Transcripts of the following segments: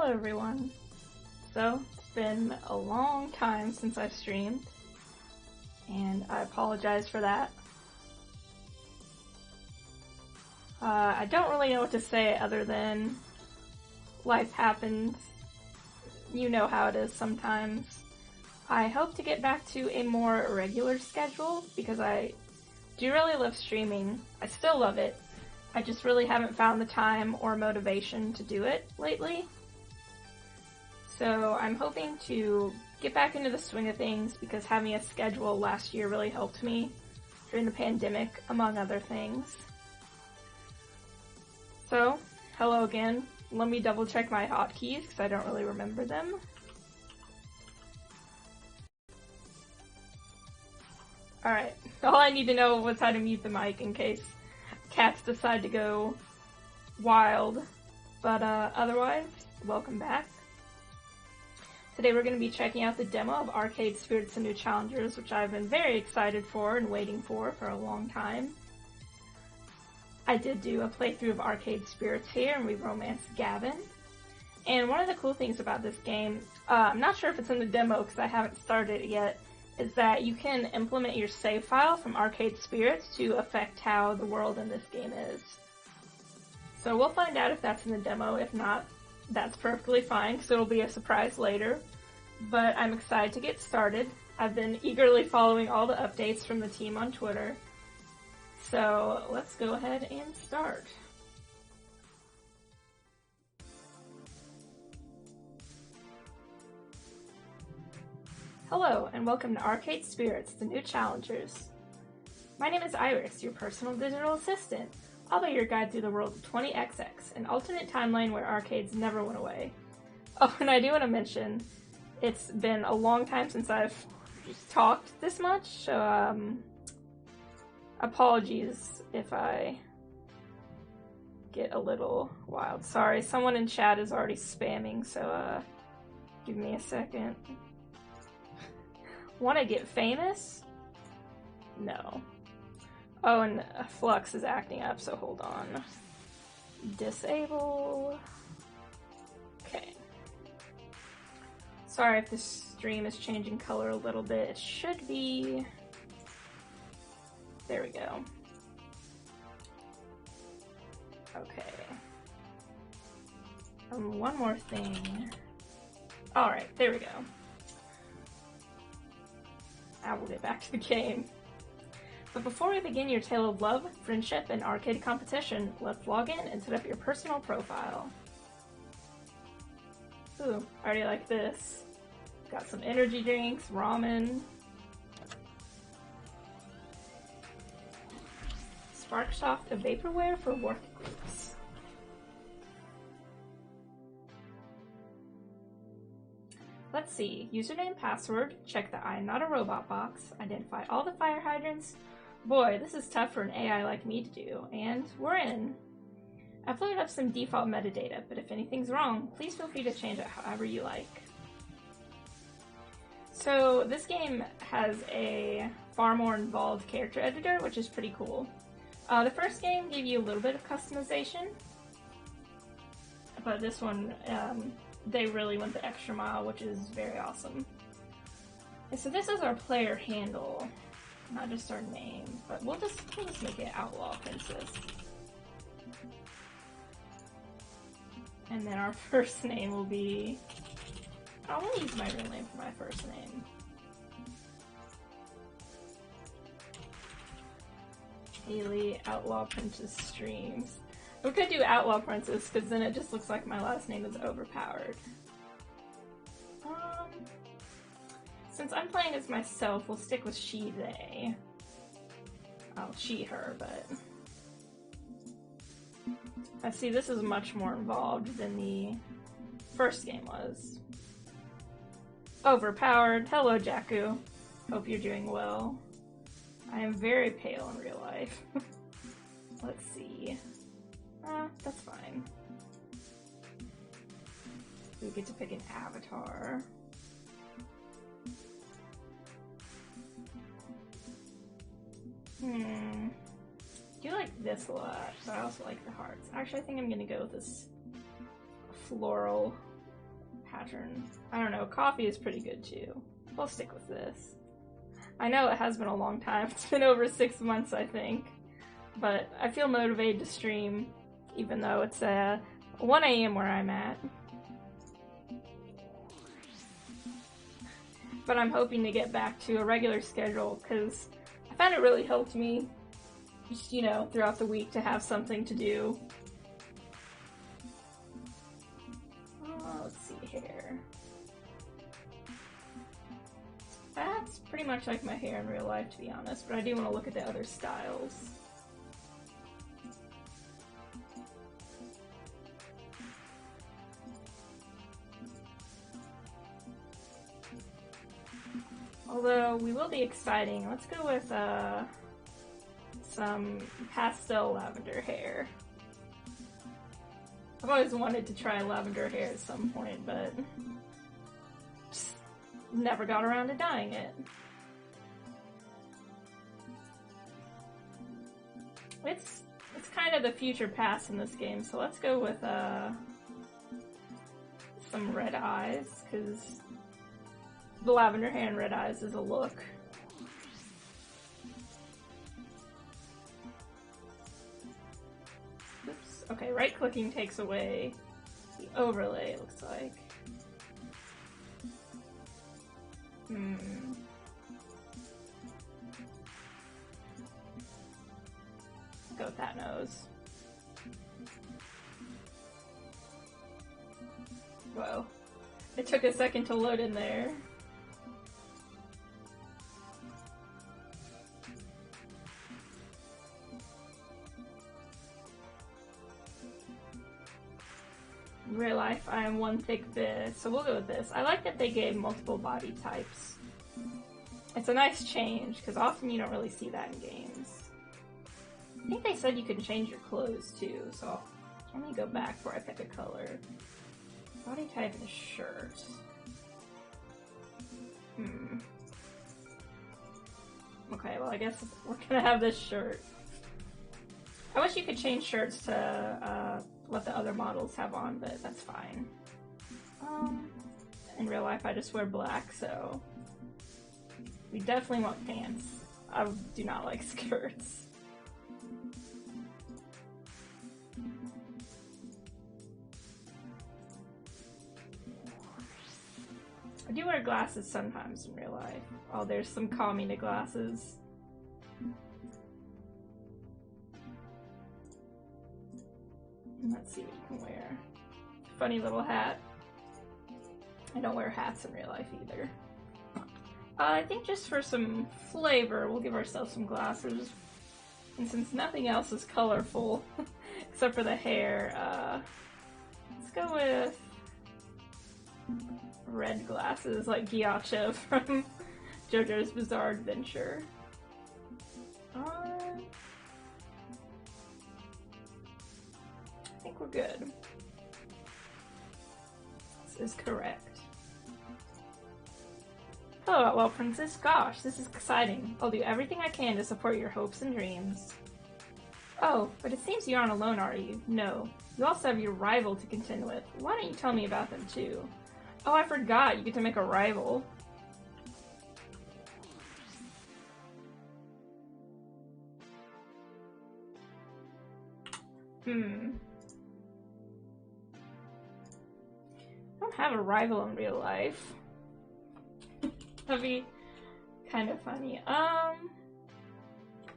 Hello everyone. So, it's been a long time since I've streamed, and I apologize for that. I don't really know what to say other than life happens. You know how it is sometimes. I hope to get back to a more regular schedule because I do really love streaming. I still love it. I just really haven't found the time or motivation to do it lately. So I'm hoping to get back into the swing of things because having a schedule last year really helped me during the pandemic, among other things. So, hello again. Let me double check my hotkeys because I don't really remember them. Alright, all I need to know was how to mute the mic in case cats decide to go wild. But otherwise, welcome back. Today we're going to be checking out the demo of Arcade Spirits: The New Challengers, which I've been very excited for and waiting for a long time. I did do a playthrough of Arcade Spirits here, and we romanced Gavin. And one of the cool things about this game, I'm not sure if it's in the demo because I haven't started it yet, is that you can implement your save file from Arcade Spirits to affect how the world in this game is. So we'll find out if that's in the demo. If not, that's perfectly fine, because it'll be a surprise later. But I'm excited to get started. I've been eagerly following all the updates from the team on Twitter. So let's go ahead and start. Hello, and welcome to Arcade Spirits: The New Challengers. My name is Iris, your personal digital assistant. I'll be your guide through the world of 20XX, an alternate timeline where arcades never went away. Oh, and I do want to mention, it's been a long time since I've talked this much, so apologies if I get a little wild. Sorry, someone in chat is already spamming, so give me a second. Want to get famous? No. Oh, and Flux is acting up, so hold on. Disable. Okay. Sorry if this stream is changing color a little bit. It should be... There we go. Okay. One more thing. Alright, there we go. Now we'll get back to the game. But before we begin your tale of love, friendship, and arcade competition, let's log in and set up your personal profile. Ooh, I already like this. Got some energy drinks, ramen. Sparksoft, a vaporware for work groups. Let's see, username, password, check the I am not a robot box, identify all the fire hydrants. Boy, this is tough for an AI like me to do, and we're in. I've loaded up some default metadata, but if anything's wrong, please feel free to change it however you like. So this game has a far more involved character editor, which is pretty cool. The first game gave you a little bit of customization, but this one, they really went the extra mile, which is very awesome. And so this is our player handle, not just our name, but we'll just make it Outlaw Princess. And then our first name will be... I want to use my real name for my first name. Haley Outlaw Princess Streams. We could do Outlaw Princess, because then it just looks like my last name is overpowered. Since I'm playing as myself, we'll stick with she, they. Oh, she, her, but... I see this is much more involved than the first game was. Overpowered. Hello, Jakku. Hope you're doing well. I am very pale in real life. Let's see. That's fine. We get to pick an avatar. I do like this a lot, but I also like the hearts. Actually, I think I'm gonna go with this floral pattern. I don't know, coffee is pretty good too. We'll stick with this. I know it has been a long time. It's been over 6 months, I think. But I feel motivated to stream, even though it's 1 a.m. where I'm at. But I'm hoping to get back to a regular schedule, because I found it really helped me, just, you know, throughout the week to have something to do. Let's see here. That's pretty much like my hair in real life, to be honest, but I do want to look at the other styles. Although, we will be exciting. Let's go with, some pastel lavender hair. I've always wanted to try lavender hair at some point, but just never got around to dyeing it. It's kind of the future past in this game, so let's go with, some red eyes, because the lavender hair and red eyes is a look. Oops. Okay, right-clicking takes away the overlay, it looks like. Go with that nose. Whoa. It took a second to load in there. In real life, I am one thick bitch, so we'll go with this. I like that they gave multiple body types. It's a nice change, because often you don't really see that in games. I think they said you can change your clothes too, so let me go back before I pick a color. Body type and shirt. Okay, well I guess we're gonna have this shirt. I wish you could change shirts to what the other models have on, but that's fine. In real life I just wear black, so we definitely want pants. I do not like skirts. I do wear glasses sometimes in real life. Oh, there's some call me to glasses. Let's see what you can wear. Funny little hat. I don't wear hats in real life either. I think just for some flavor, we'll give ourselves some glasses. And since nothing else is colorful, except for the hair, let's go with red glasses like Ghiaccia from JoJo's Bizarre Adventure. I think we're good. This is correct. Oh, well, Princess, gosh, this is exciting. I'll do everything I can to support your hopes and dreams. Oh, but it seems you aren't alone, are you? No. You also have your rival to contend with. Why don't you tell me about them, too? Oh, I forgot. You get to make a rival. I don't have a rival in real life. That'd be kind of funny.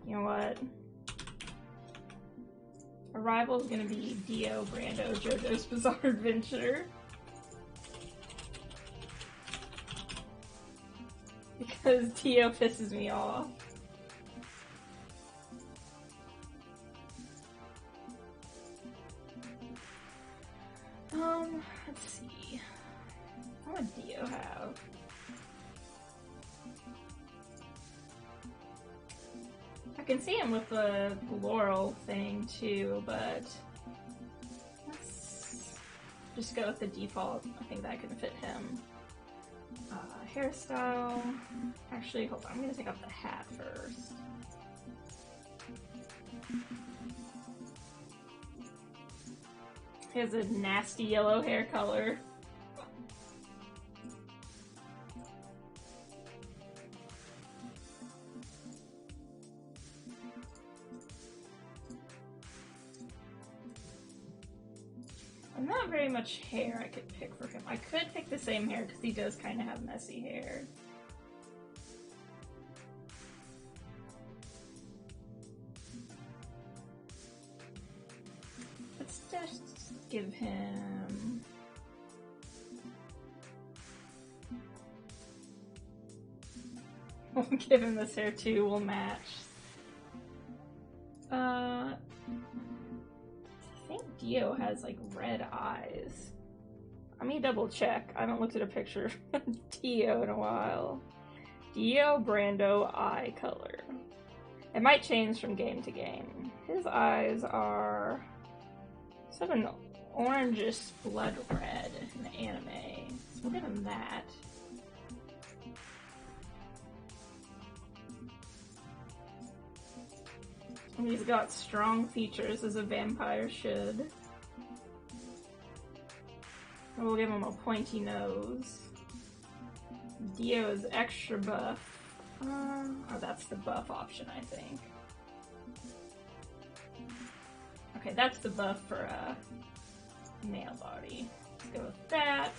You know what? A rival is gonna be Dio Brando, JoJo's Bizarre Adventure. Because Dio pisses me off. Let's see. What would Dio have? I can see him with the Laurel thing too, but let's just go with the default. I think that can fit him. Hairstyle. Actually, hold on. I'm gonna take off the hat first. He has a nasty yellow hair color. Not very much hair I could pick for him. I could pick the same hair because he does kind of have messy hair. Let's just give him... We'll give him this hair too, we'll match. I think Dio has like red eyes. Let me double check. I haven't looked at a picture of Dio in a while. Dio Brando eye color. It might change from game to game. His eyes are sort of an orangish blood red in the anime. So we'll give him that. And he's got strong features as a vampire should. And we'll give him a pointy nose. Dio is extra buff. Oh, that's the buff option, I think. Okay, that's the buff for male body. Let's go with that.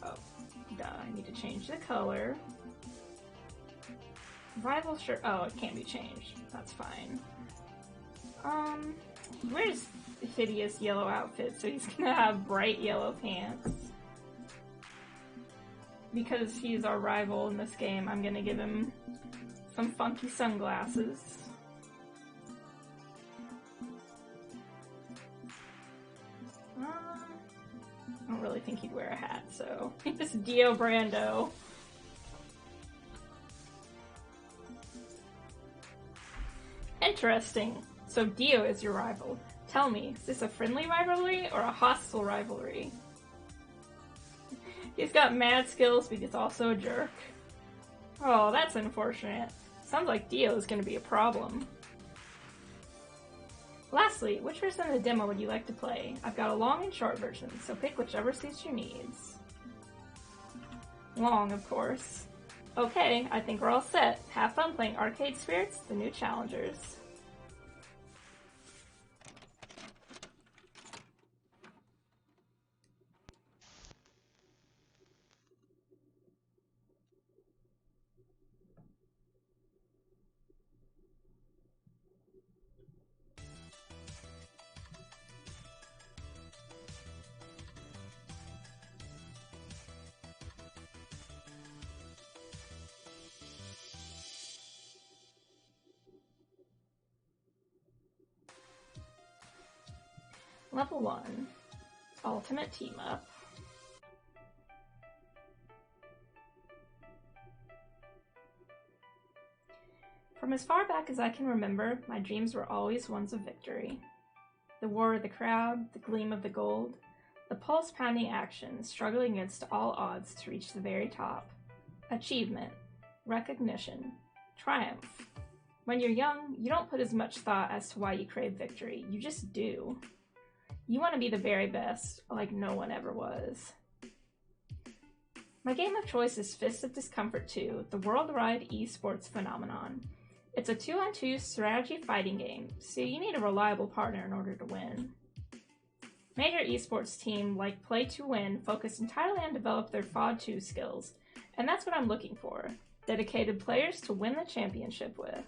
Oh, duh, I need to change the color. Rival shirt. Oh, it can't be changed. That's fine. He wears a hideous yellow outfit, so he's gonna have bright yellow pants. Because he's our rival in this game, I'm gonna give him some funky sunglasses. I don't really think he'd wear a hat, so just Dio Brando. Interesting. So Dio is your rival. Tell me, is this a friendly rivalry or a hostile rivalry? He's got mad skills, but he's also a jerk. Oh, that's unfortunate. Sounds like Dio is going to be a problem. Lastly, which version of the demo would you like to play? I've got a long and short version, so pick whichever suits your needs. Long, of course. Okay, I think we're all set. Have fun playing Arcade Spirits, the new challengers. Level 1, Ultimate Team Up. From as far back as I can remember, my dreams were always ones of victory. The roar of the crowd, the gleam of the gold, the pulse-pounding action, struggling against all odds to reach the very top. Achievement, recognition, triumph. When you're young, you don't put as much thought as to why you crave victory, you just do. You want to be the very best, like no one ever was. My game of choice is Fists of Discomfort 2, the worldwide esports phenomenon. It's a 2-on-2 strategy fighting game, so you need a reliable partner in order to win. Major esports teams like Play to Win focus entirely on develop their FOD2 skills, and that's what I'm looking for, dedicated players to win the championship with.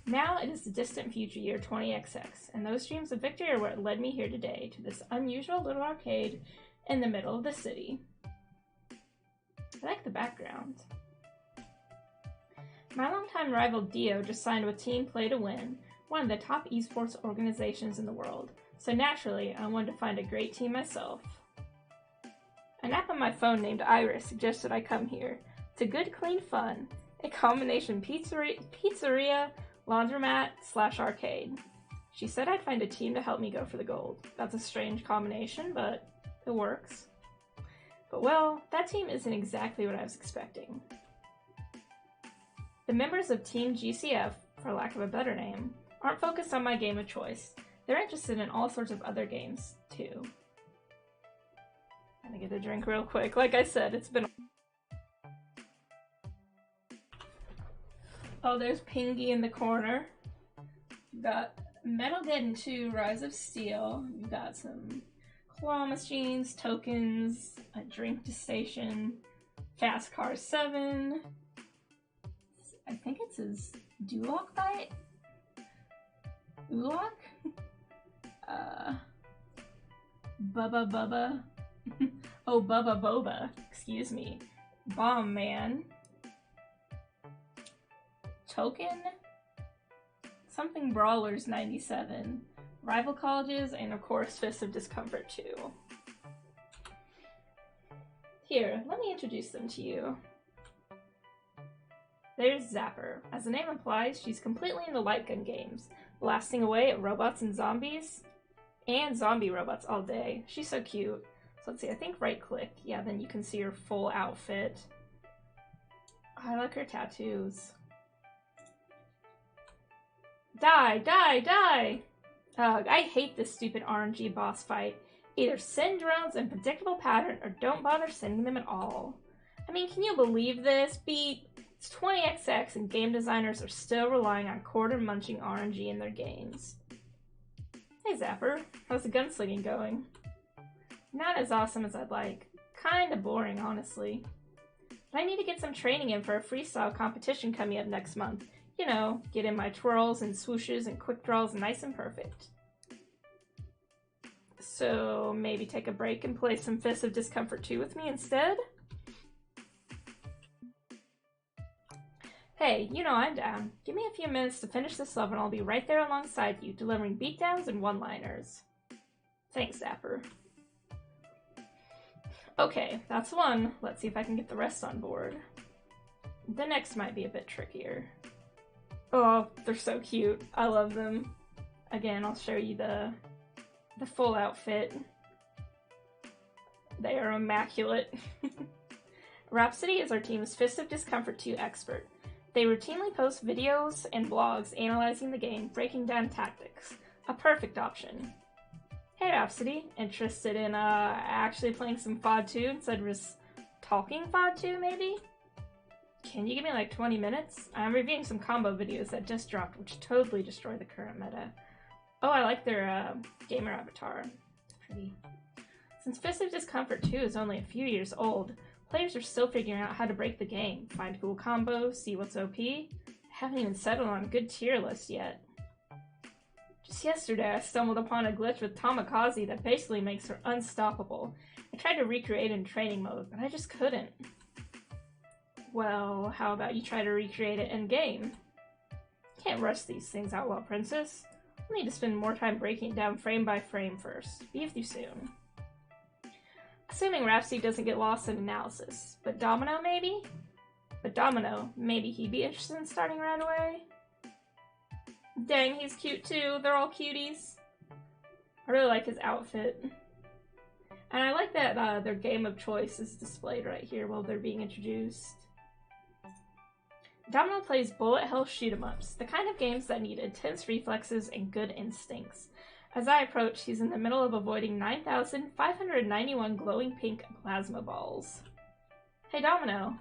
Now it is the distant future year 20XX, and those dreams of victory are what led me here today, to this unusual little arcade in the middle of the city. I like the background. My longtime rival Dio just signed with Team Play to Win, one of the top esports organizations in the world, so naturally I wanted to find a great team myself. An app on my phone named Iris suggested I come here. It's a good, clean fun, a combination pizzeria, laundromat / arcade. She said I'd find a team to help me go for the gold. That's a strange combination, but it works. But well, that team isn't exactly what I was expecting. The members of Team GCF, for lack of a better name, aren't focused on my game of choice. They're interested in all sorts of other games, too. I'm gonna get a drink real quick. Like I said, it's been... Oh, there's Pingy in the corner. Got Metalgeddon 2 Rise of Steel. You've got some claw machines, tokens, a drink to station, Fast Car 7. I think it's his Duloc fight? Uloc? Bubba Bubba. Oh, Bubba Boba. Excuse me. Bomb Man. Token? Something Brawlers 97. Rival Colleges, and of course Fist of Discomfort 2. Here, let me introduce them to you. There's Zapper. As the name implies, she's completely into light gun games, blasting away at robots and zombies, and zombie robots all day. She's so cute. So let's see, I think right click. Yeah, then you can see her full outfit. I like her tattoos. Die, die, die! Ugh, I hate this stupid RNG boss fight. Either send drones in predictable pattern or don't bother sending them at all. I mean, can you believe this? It's 20XX and game designers are still relying on quarter-munching RNG in their games. Hey Zapper, how's the gunslinging going? Not as awesome as I'd like. Kinda boring, honestly. But I need to get some training in for a freestyle competition coming up next month. You know, get in my twirls and swooshes and quick draws nice and perfect. So maybe take a break and play some Fist of Discomfort 2 with me instead? Hey, you know I'm down. Give me a few minutes to finish this level and I'll be right there alongside you, delivering beatdowns and one-liners. Thanks, Zapper. Okay, that's one. Let's see if I can get the rest on board. The next might be a bit trickier. Oh, they're so cute. I love them. Again, I'll show you the full outfit. They are immaculate. Rhapsody is our team's Fist of Discomfort 2 expert. They routinely post videos and blogs analyzing the game, breaking down tactics. A perfect option. Hey Rhapsody, interested in actually playing some FOD 2 instead of just talking FOD 2 maybe? Can you give me like 20 minutes? I'm reviewing some combo videos that just dropped, which totally destroy the current meta. Oh, I like their gamer avatar. It's pretty. Since Fist of Discomfort 2 is only a few years old, players are still figuring out how to break the game, find cool combos, see what's OP. I haven't even settled on a good tier list yet. Just yesterday, I stumbled upon a glitch with Tamikaze that basically makes her unstoppable. I tried to recreate it in training mode, but I just couldn't. Well, how about you try to recreate it in-game? Can't rush these things out well, Princess. We'll need to spend more time breaking it down frame by frame first. Be with you soon. Assuming Rhapsody doesn't get lost in analysis. But Domino, maybe? But Domino, maybe he'd be interested in starting right away? Dang, he's cute too. They're all cuties. I really like his outfit. And I like that their game of choice is displayed right here while they're being introduced. Domino plays bullet hell shoot-em-ups, the kind of games that need intense reflexes and good instincts. As I approach, he's in the middle of avoiding 9,591 glowing pink plasma balls. Hey Domino.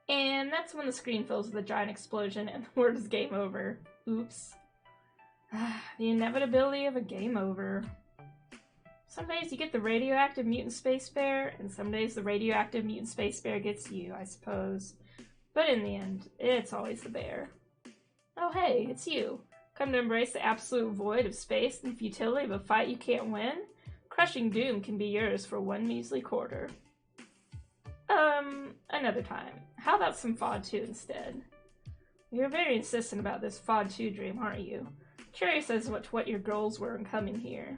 And that's when the screen fills with a giant explosion and the word is game over. Oops. The inevitability of a game over. Some days you get the radioactive mutant space bear, and some days the radioactive mutant space bear gets you, I suppose. But in the end, it's always the bear. Oh hey, it's you. Come to embrace the absolute void of space and the futility of a fight you can't win? Crushing doom can be yours for one measly quarter. Another time. How about some FOD 2 instead? You're very insistent about this FOD 2 dream, aren't you? Curious as to what your goals were in coming here.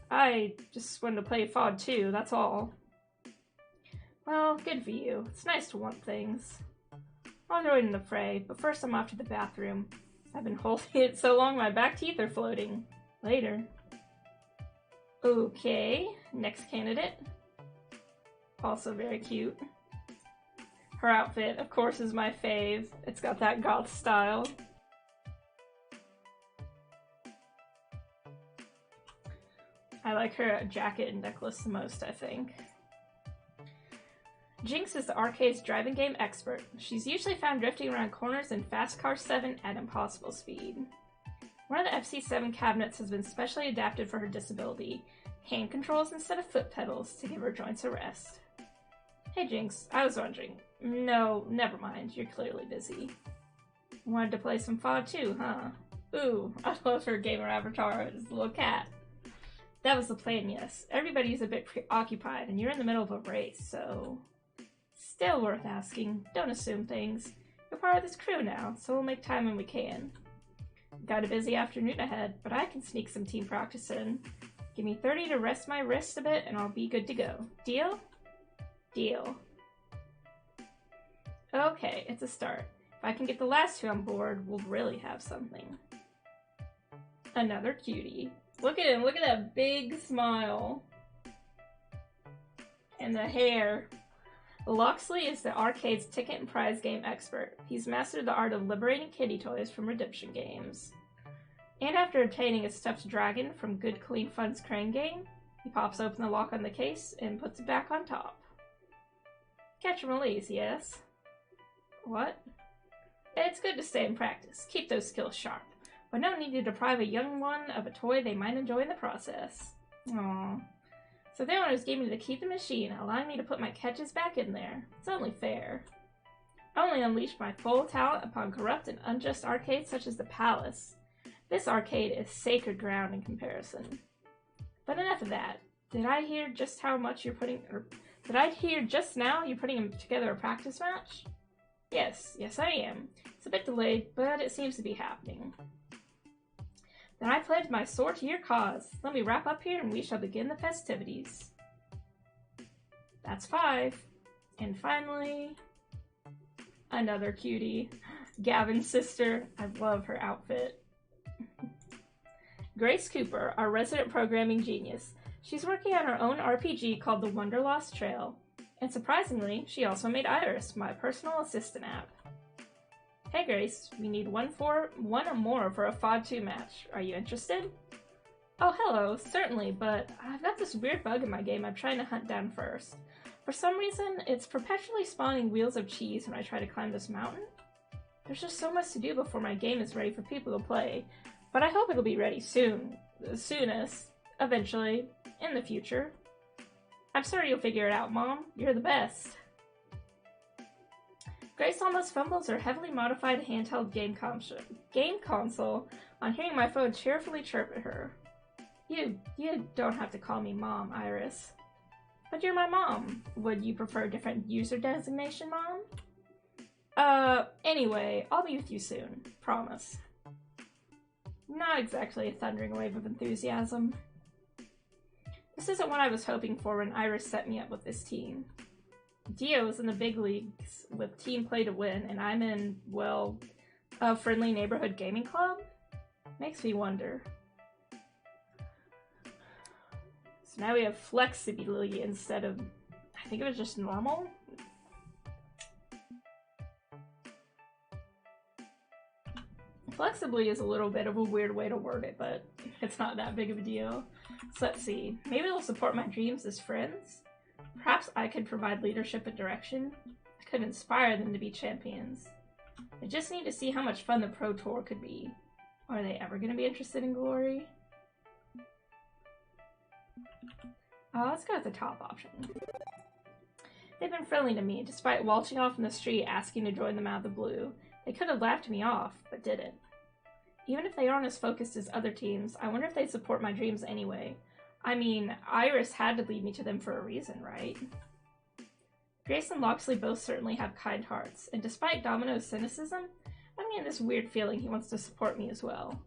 I just wanted to play FOD 2, that's all. Well, good for you. It's nice to want things. I'll join in the fray, but first I'm off to the bathroom. I've been holding it so long my back teeth are floating. Later. Okay, next candidate. Also very cute. Her outfit, of course, is my fave. It's got that goth style. I like her jacket and necklace the most, I think. Jinx is the arcade's driving game expert. She's usually found drifting around corners in Fast Car 7 at impossible speed. One of the FC7 cabinets has been specially adapted for her disability. Hand controls instead of foot pedals to give her joints a rest. Hey Jinx, I was wondering. No, never mind. You're clearly busy. Wanted to play some FOD too, huh? Ooh, I love her gamer avatar as a little cat. That was the plan, yes. Everybody's a bit preoccupied, and you're in the middle of a race, so... Still worth asking. Don't assume things. You're part of this crew now, so we'll make time when we can. Got a busy afternoon ahead, but I can sneak some team practice in. Give me 30 to rest my wrists a bit, and I'll be good to go. Deal? Deal. Okay, it's a start. If I can get the last two on board, we'll really have something. Another cutie. Look at him, look at that big smile. And the hair. Loxley is the arcade's ticket and prize game expert. He's mastered the art of liberating kitty toys from redemption games. And after obtaining a stuffed dragon from Good Clean Fun's crane game, he pops open the lock on the case and puts it back on top. Catch and release, yes? What? It's good to stay in practice. Keep those skills sharp. But no need to deprive a young one of a toy they might enjoy in the process. Aww. So the owners gave me the key to the machine, allowing me to put my catches back in there. It's only fair. I only unleashed my full talent upon corrupt and unjust arcades such as the Palace. This arcade is sacred ground in comparison. But enough of that. Did I hear just now you're putting together a practice match? Yes, I am. It's a bit delayed, but it seems to be happening. Then I pledge my sword to your cause. Let me wrap up here and we shall begin the festivities. That's 5. And finally, another cutie. Gavin's sister. I love her outfit. Grace Cooper, our resident programming genius. She's working on her own RPG called The Wonderlost Trail. And surprisingly, she also made Iris, my personal assistant app. Hey Grace, we need one or more for a FOD 2 match. Are you interested? Oh hello, certainly, but I've got this weird bug in my game I'm trying to hunt down first. For some reason, it's perpetually spawning wheels of cheese when I try to climb this mountain. There's just so much to do before my game is ready for people to play, but I hope it'll be ready soon. The soonest. Eventually. In the future. I'm sure you'll figure it out, Mom. You're the best. Grace almost fumbles her heavily modified handheld game console on hearing my phone cheerfully chirp at her. You don't have to call me Mom, Iris. But you're my mom. Would you prefer a different user designation, Mom? Anyway, I'll be with you soon. Promise. Not exactly a thundering wave of enthusiasm. This isn't what I was hoping for when Iris set me up with this team. Dio is in the big leagues with team play to win, and I'm in, well, a friendly neighborhood gaming club? Makes me wonder. So now we have flexibility instead of, I think it was just normal? Flexibly is a little bit of a weird way to word it, but it's not that big of a deal. So let's see. Maybe they'll support my dreams as friends? Perhaps I could provide leadership and direction. I could inspire them to be champions. I just need to see how much fun the Pro Tour could be. Are they ever going to be interested in glory? Let's go with the top option. They've been friendly to me, despite waltzing off in the street asking to join them out of the blue. They could have laughed me off, but didn't. Even if they aren't as focused as other teams, I wonder if they support my dreams anyway. I mean, Iris had to lead me to them for a reason, right? Grace and Loxley both certainly have kind hearts, and despite Domino's cynicism, I'm getting this weird feeling he wants to support me as well.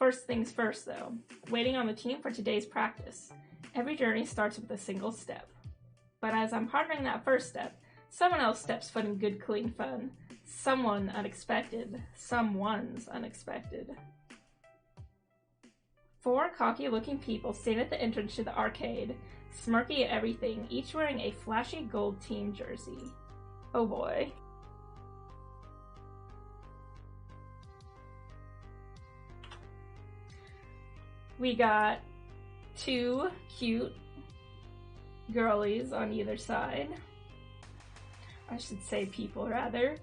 First things first, though. Waiting on the team for today's practice. Every journey starts with a single step. But as I'm pondering that first step, someone else steps foot in Good Clean Fun. Someone unexpected. Someone's unexpected. 4 cocky-looking people stand at the entrance to the arcade, smirky at everything, each wearing a flashy gold team jersey. Oh boy. We got 2 cute girlies on either side. I should say people, rather.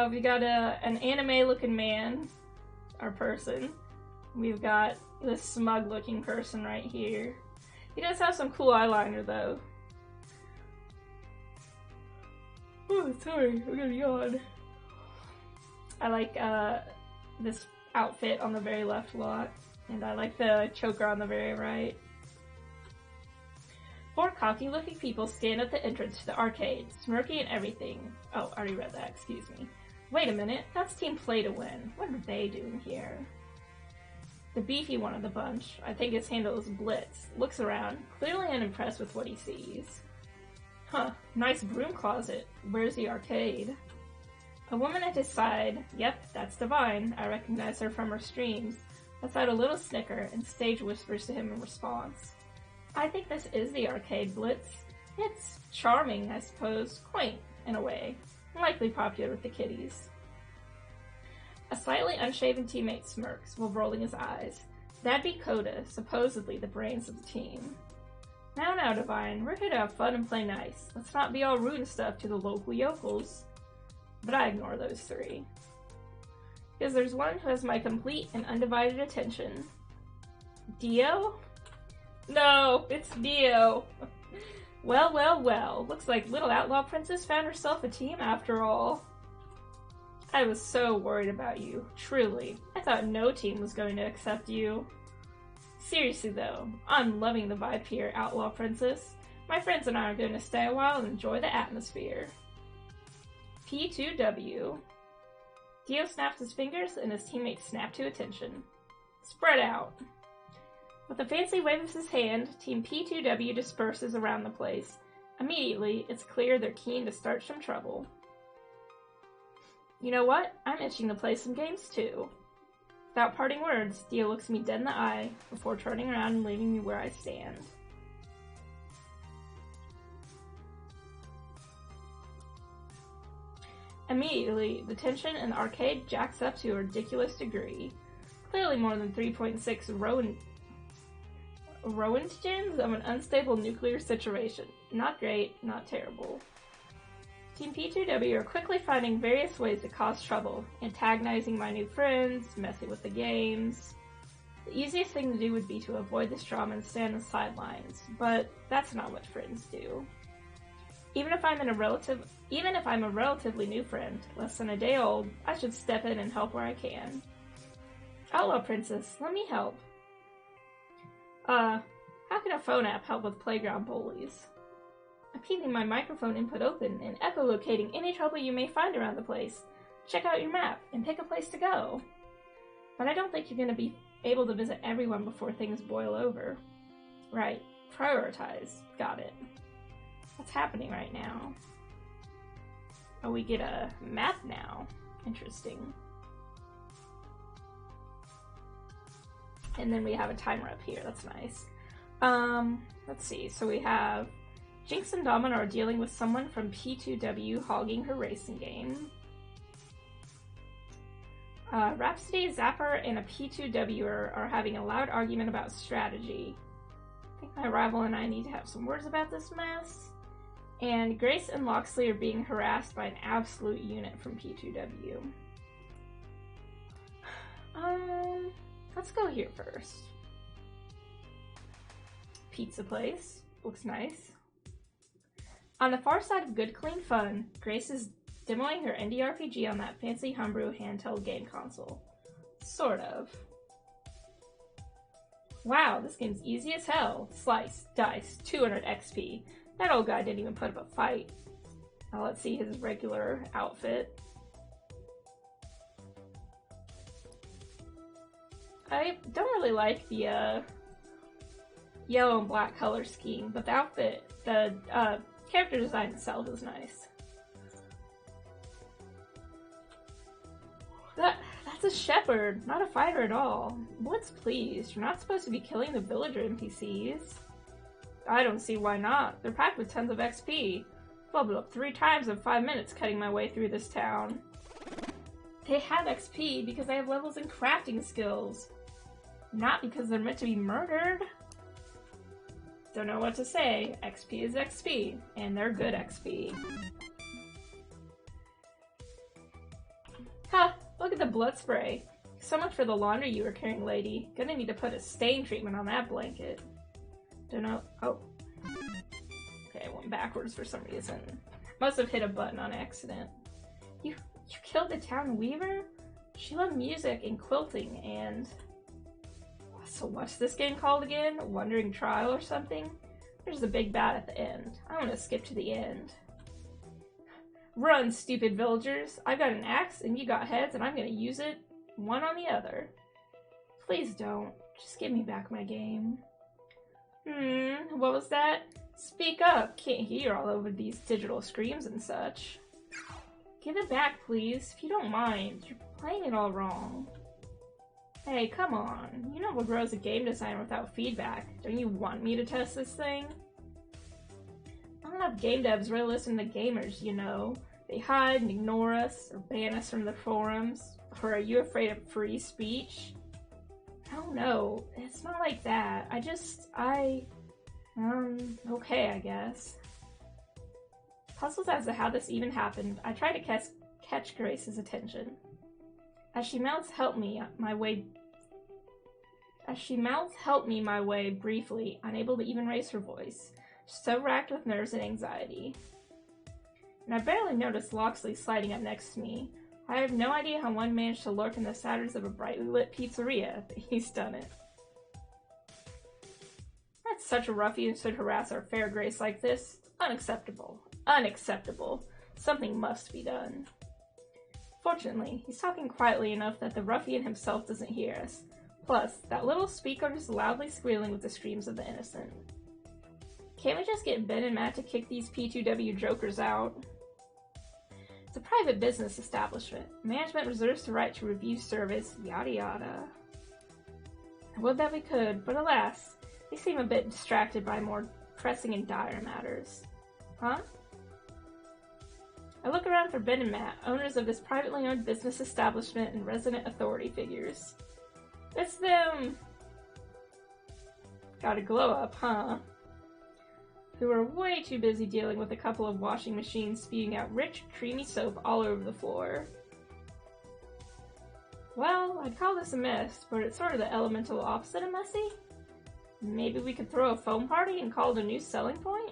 We got an anime-looking man, or person, We've got this smug-looking person right here. He does have some cool eyeliner, though. Oh, sorry, I'm gonna yawn. I like this outfit on the very left a lot, and I like the choker on the very right. Four cocky-looking people stand at the entrance to the arcade, smirky and everything. Oh, I already read that, excuse me. Wait a minute, that's Team Play to Win. What are they doing here? The beefy one of the bunch, I think his handle is Blitz, looks around, clearly unimpressed with what he sees. Huh, nice broom closet. Where's the arcade? A woman at his side, yep, that's Divine. I recognize her from her streams. Lets out a little snicker, and Stage whispers to him in response. I think this is the arcade, Blitz. It's charming, I suppose, quaint, in a way. Likely popular with the kiddies. A slightly unshaven teammate smirks while rolling his eyes. That'd be Coda, supposedly the brains of the team. Now, Divine, we're here to have fun and play nice. Let's not be all rude and stuff to the local yokels. But I ignore those three. Because there's one who has my complete and undivided attention. Dio? No, it's Dio. Well. Looks like little outlaw princess found herself a team after all. I was so worried about you, truly. I thought no team was going to accept you. Seriously though, I'm loving the vibe here, outlaw princess. My friends and I are going to stay a while and enjoy the atmosphere. P2W. Dio snaps his fingers and his teammates snap to attention. Spread out. With a fancy wave of his hand, Team P2W disperses around the place. Immediately, it's clear they're keen to start some trouble. You know what? I'm itching to play some games too. Without parting words, Dio looks me dead in the eye before turning around and leaving me where I stand. Immediately, the tension in the arcade jacks up to a ridiculous degree. Clearly more than 3.6 Roentgens of an unstable nuclear situation. Not great, not terrible. Team P2W are quickly finding various ways to cause trouble, antagonizing my new friends, messing with the games. The easiest thing to do would be to avoid this drama and stand on the sidelines, but that's not what friends do. Even if I'm a relatively new friend, less than a day old, I should step in and help where I can. Outlaw Princess, let me help. How can a phone app help with playground bullies? I'm keeping my microphone input open and echolocating any trouble you may find around the place. Check out your map and pick a place to go. But I don't think you're going to be able to visit everyone before things boil over. Right. Prioritize. Got it. What's happening right now? Oh, we get a map now. Interesting. And then we have a timer up here. That's nice. Let's see. So we have Jinx and Domino are dealing with someone from P2W hogging her racing game. Rhapsody, Zapper, and a P2W'er are having a loud argument about strategy. I think my rival and I need to have some words about this mess. And Grace and Loxley are being harassed by an absolute unit from P2W. Let's go here first. Pizza place. Looks nice. On the far side of Good Clean Fun, Grace is demoing her indie RPG on that fancy homebrew handheld game console. Sort of. Wow, this game's easy as hell. Slice, dice, 200 XP. That old guy didn't even put up a fight. Now let's see his regular outfit. I don't really like the yellow and black color scheme, but the outfit, the character design itself is nice. That's a shepherd, not a fighter at all. Blitz, please. You're not supposed to be killing the villager NPCs. I don't see why not. They're packed with tons of XP. Leveled up 3 times in 5 minutes cutting my way through this town. They have XP because they have levels in crafting skills. Not because they're meant to be murdered. Don't know what to say. XP is XP, and they're good XP. Ha! Look at the blood spray. So much for the laundry you were carrying, lady. Gonna need to put a stain treatment on that blanket. Don't know. Oh. Okay, I went backwards for some reason. Must have hit a button on accident. You killed the town weaver? She loved music and quilting and... So what's this game called again? Wandering Trial or something? There's the big bad at the end. I want to skip to the end. Run, stupid villagers! I've got an axe and you got heads and I'm gonna use it one on the other. Please don't. Just give me back my game. What was that? Speak up! Can't hear all over these digital screams and such. Give it back, please, if you don't mind. You're playing it all wrong. Hey, come on. You know what grows a game designer without feedback. Don't you want me to test this thing? Not enough game devs really listen to gamers, you know. They hide and ignore us, or ban us from the forums. Or are you afraid of free speech? I don't know. It's not like that. Okay, I guess. Puzzled as to how this even happened, I try to catch Grace's attention. As she mouths help me my way briefly, unable to even raise her voice, so racked with nerves and anxiety. And I barely noticed Locksley sliding up next to me. I have no idea how one managed to lurk in the shadows of a brightly lit pizzeria, but he's done it. That such a ruffian should harass our fair Grace like this. Unacceptable. Unacceptable. Something must be done. Fortunately, he's talking quietly enough that the ruffian himself doesn't hear us. Plus, that little speaker is loudly squealing with the screams of the innocent. Can't we just get Ben and Matt to kick these P2W jokers out? It's a private business establishment. Management reserves the right to review service, yada yada. I would that we could, but alas, they seem a bit distracted by more pressing and dire matters. Huh? I look around for Ben and Matt, owners of this privately owned business establishment and resident authority figures. It's them! Got a glow up, huh? Who are way too busy dealing with a couple of washing machines spewing out rich, creamy soap all over the floor. Well, I'd call this a mess, but it's sort of the elemental opposite of messy. Maybe we could throw a foam party and call it a new selling point?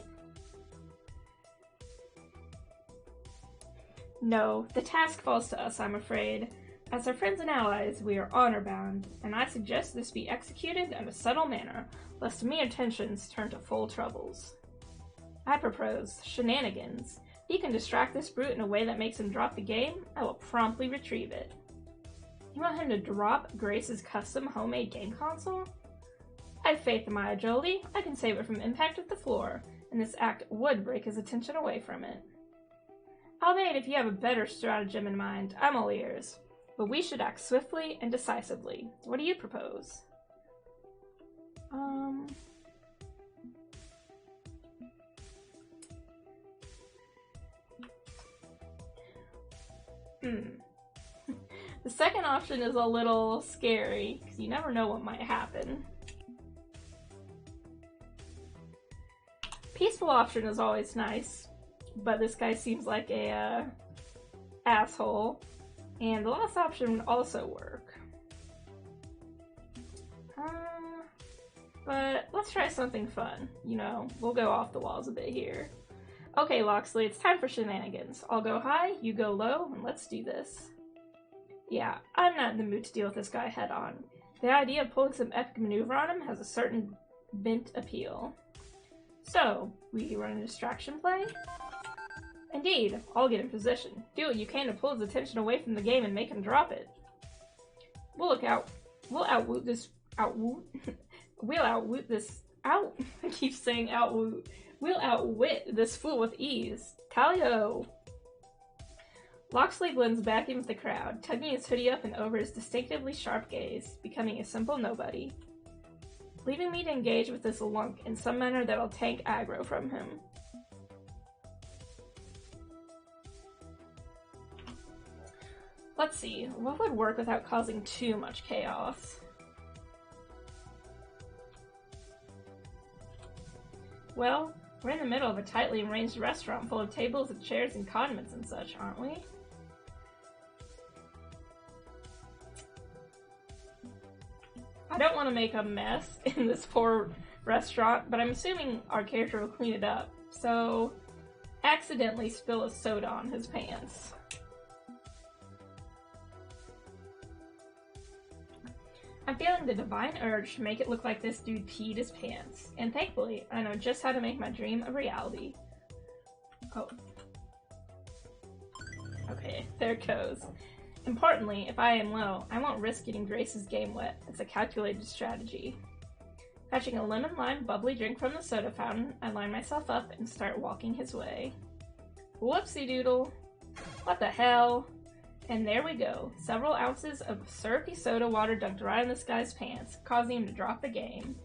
No, the task falls to us, I'm afraid. As our friends and allies, we are honor-bound, and I suggest this be executed in a subtle manner, lest mere tensions turn to full troubles. I propose shenanigans. If he can distract this brute in a way that makes him drop the game, I will promptly retrieve it. You want him to drop Grace's custom homemade game console? I have faith in my agility. I can save it from impact with the floor, and this act would break his attention away from it. Albeit, if you have a better stratagem in mind, I'm all ears. But we should act swiftly and decisively. What do you propose? The second option is a little scary, because you never know what might happen. Peaceful option is always nice, but this guy seems like a asshole. And the last option would also work. But let's try something fun. You know, we'll go off the walls a bit here. Okay, Locksley, it's time for shenanigans. I'll go high, you go low, and let's do this. Yeah, I'm not in the mood to deal with this guy head on. The idea of pulling some epic maneuver on him has a certain bent appeal. So, we run a distraction play? Indeed, I'll get in position. Do what you can to pull his attention away from the game and make him drop it. We'll outwit this. I keep saying outwit. We'll outwit this fool with ease. Tally-ho! Locksley blends back in with the crowd, tugging his hoodie up and over his distinctively sharp gaze, becoming a simple nobody. Leaving me to engage with this lunk in some manner that'll tank aggro from him. Let's see, what would work without causing too much chaos? Well, we're in the middle of a tightly arranged restaurant full of tables and chairs and condiments and such, aren't we? don't want to make a mess in this poor restaurant, but I'm assuming our character will clean it up. So, accidentally spill a soda on his pants. I'm feeling the divine urge to make it look like this dude peed his pants, and thankfully, I know just how to make my dream a reality. Oh. Okay, there it goes. Importantly, if I am low, I won't risk getting Grace's game wet. It's a calculated strategy. Fetching a lemon-lime bubbly drink from the soda fountain, I line myself up and start walking his way. Whoopsie doodle. What the hell? And there we go. Several ounces of syrupy soda water dunked right in this guy's pants, causing him to drop the game.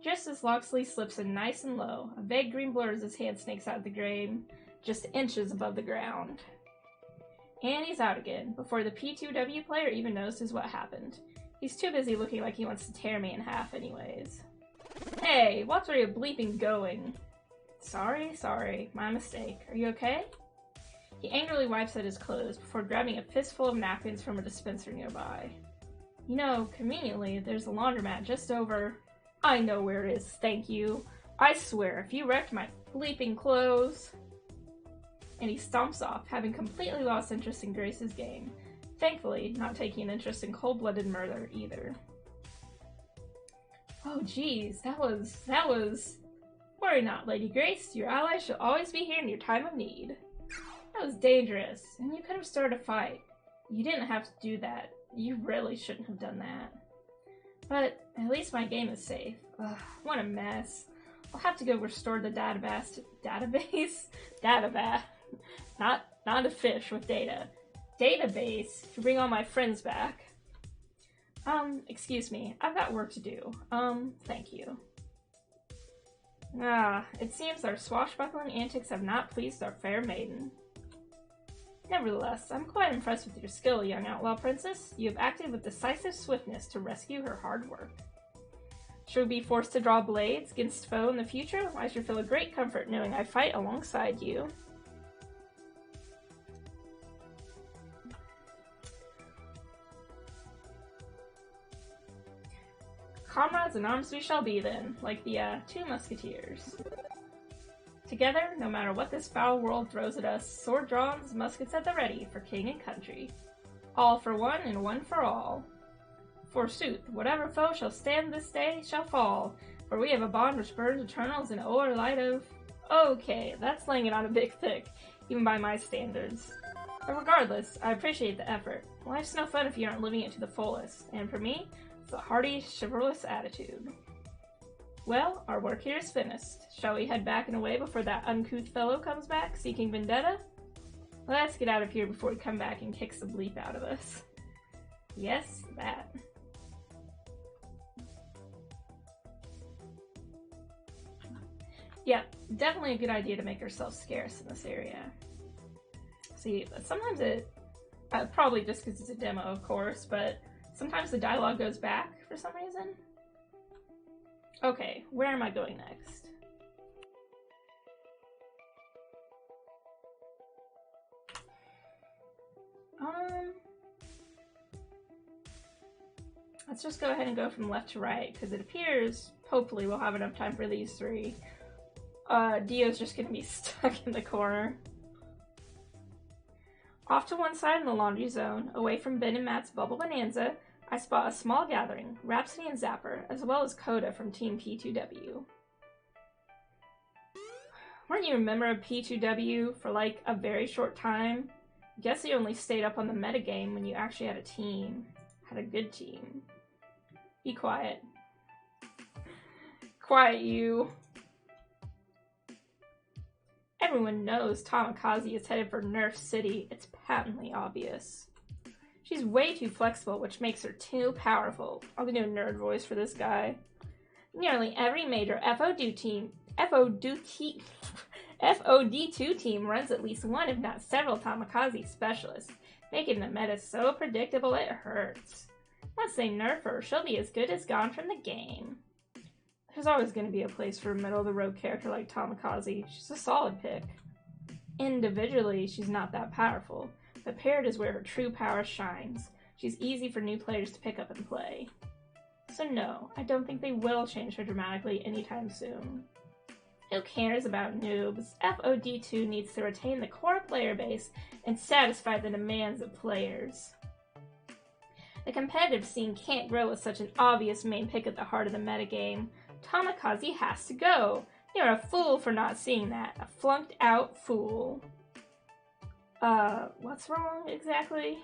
Just as Loxley slips in nice and low, a vague green blur as his hand snakes out of the game, just inches above the ground. And he's out again, before the P2W player even notices what happened. He's too busy looking like he wants to tear me in half anyways. Hey, watch where you're bleeping going. Sorry, my mistake. Are you okay? He angrily wipes at his clothes before grabbing a fistful of napkins from a dispenser nearby. You know, conveniently, there's a laundromat just over... I know where it is, thank you. I swear, if you wrecked my bleeping clothes... And he stomps off, having completely lost interest in Grace's game. Thankfully, not taking an interest in cold-blooded murder either. Oh geez, that was... Worry not, Lady Grace. Your ally shall always be here in your time of need. That was dangerous, and you could have started a fight. You didn't have to do that. You really shouldn't have done that. But at least my game is safe. Ugh, what a mess. I'll have to go restore the database. Not a fish with data. Database to bring all my friends back. Excuse me. I've got work to do. Thank you. It seems our swashbuckling antics have not pleased our fair maiden. Nevertheless, I'm quite impressed with your skill, young outlaw princess. You have acted with decisive swiftness to rescue her hard work. Should we be forced to draw blades against foe in the future, I should feel a great comfort knowing I fight alongside you. Comrades in arms we shall be then, like the, two musketeers. Together, no matter what this foul world throws at us, sword drawn, muskets at the ready, for king and country. All for one, and one for all. Forsooth, whatever foe shall stand this day, shall fall, for we have a bond which burns eternals in o'er light of... Okay, that's laying it on a bit thick, even by my standards. But regardless, I appreciate the effort. Life's no fun if you aren't living it to the fullest, and for me, it's a hearty, chivalrous attitude. Well, our work here is finished. Shall we head back and away before that uncouth fellow comes back, seeking vendetta? Let's get out of here before we come back and kicks the bleep out of us. Yes, that. Yeah, definitely a good idea to make ourselves scarce in this area. See, sometimes it... probably just because it's a demo, of course, but sometimes the dialogue goes back for some reason. Okay, where am I going next? Let's just go ahead and go from left to right, because it appears, hopefully, we'll have enough time for these three. Dio's just gonna be stuck in the corner. Off to one side in the laundry zone, away from Ben and Matt's Bubble Bonanza, I spot a small gathering, Rhapsody and Zapper, as well as Coda from Team P2W. Weren't you a member of P2W for like a very short time? Guess you only stayed up on the metagame when you actually had a team. Had a good team. Be quiet. Quiet, you. Everyone knows Tamikaze is headed for Nerf City. It's patently obvious. She's way too flexible, which makes her too powerful. I'll do a nerd voice for this guy. Nearly every major FOD2 team runs at least one, if not several, Tamikaze specialists, making the meta so predictable it hurts. Once they nerf her, she'll be as good as gone from the game. There's always going to be a place for a middle-of-the-road character like Tamikaze. She's a solid pick. Individually, she's not that powerful, but paired is where her true power shines. She's easy for new players to pick up and play. So no, I don't think they will change her dramatically anytime soon. Who cares about noobs? FOD2 needs to retain the core player base and satisfy the demands of players. The competitive scene can't grow with such an obvious main pick at the heart of the metagame. Tamakaze has to go. You're a fool for not seeing that. A flunked out fool. What's wrong exactly?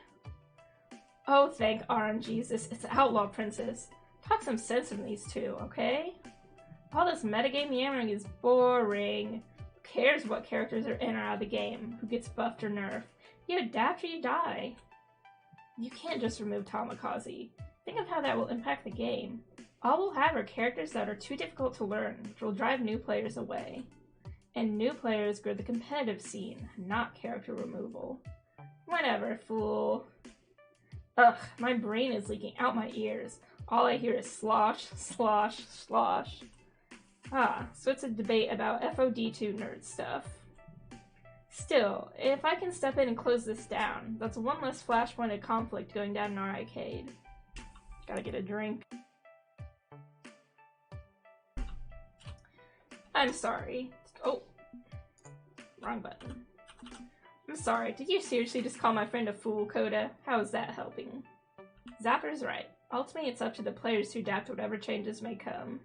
Oh, thank RNGesus, it's Outlaw Princess. Talk some sense from these two, okay? All this metagame yammering is boring. Who cares what characters are in or out of the game? Who gets buffed or nerfed? You adapt or you die. You can't just remove Tamakaze. Think of how that will impact the game. All we'll have are characters that are too difficult to learn, which will drive new players away. And new players grow the competitive scene, not character removal. Whatever, fool. Ugh, my brain is leaking out my ears. All I hear is slosh, slosh, slosh. Ah, so it's a debate about FOD2 nerd stuff. Still, if I can step in and close this down, that's one less flashpoint of conflict going down in our arcade. Gotta get a drink. I'm sorry. Oh, wrong button. I'm sorry, did you seriously just call my friend a fool, Coda? How is that helping? Zapper's right. Ultimately, it's up to the players to adapt to whatever changes may come.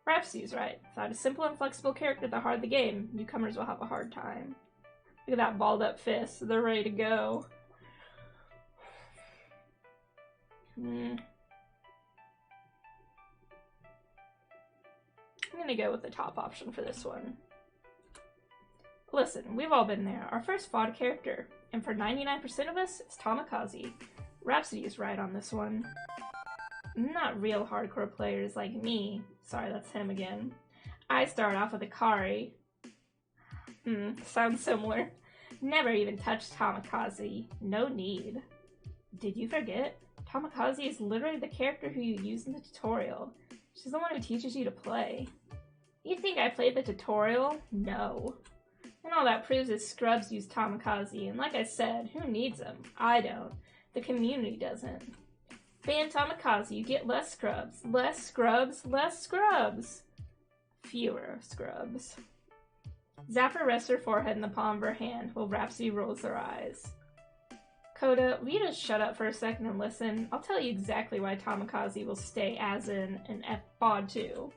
Rhapsody's right. Without a simple and flexible character at the heart of the game, newcomers will have a hard time. Look at that balled up fist. They're ready to go. I'm gonna go with the top option for this one. Listen, we've all been there. Our first FOD character, and for 99% of us, it's Tamakaze. Rhapsody is right on this one. Not real hardcore players like me. Sorry, that's him again. I started off with Akari. Sounds similar. Never even touched Tamakaze. No need. Did you forget? Tamakaze is literally the character who you use in the tutorial. She's the one who teaches you to play. You think I played the tutorial? No. And all that proves is scrubs use Tamakaze, and like I said, who needs them? I don't. The community doesn't. Ban Tamakaze, you get less scrubs. Less scrubs, less scrubs. Fewer scrubs. Zapper rests her forehead in the palm of her hand, while Rhapsody rolls her eyes. Coda, will you just shut up for a second and listen? I'll tell you exactly why Tamakaze will stay as in an FOD2.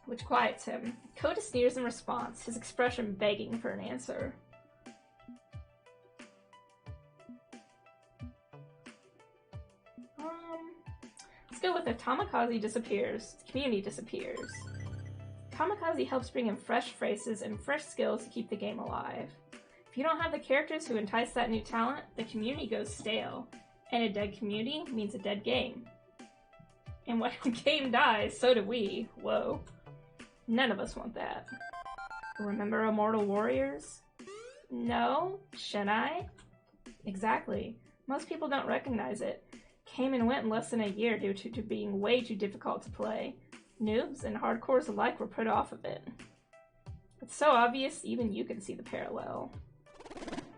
Which quiets him. Coda sneers in response, his expression begging for an answer. Let's go with if Tamakaze disappears, the community disappears. Tamakaze helps bring in fresh faces and fresh skills to keep the game alive. If you don't have the characters who entice that new talent, the community goes stale. And a dead community means a dead game. And when a game dies, so do we. Whoa. None of us want that. Remember Immortal Warriors? No? Should I? Exactly. Most people don't recognize it. Came and went in less than a year due to being way too difficult to play. Noobs and hardcores alike were put off of it. It's so obvious, even you can see the parallel.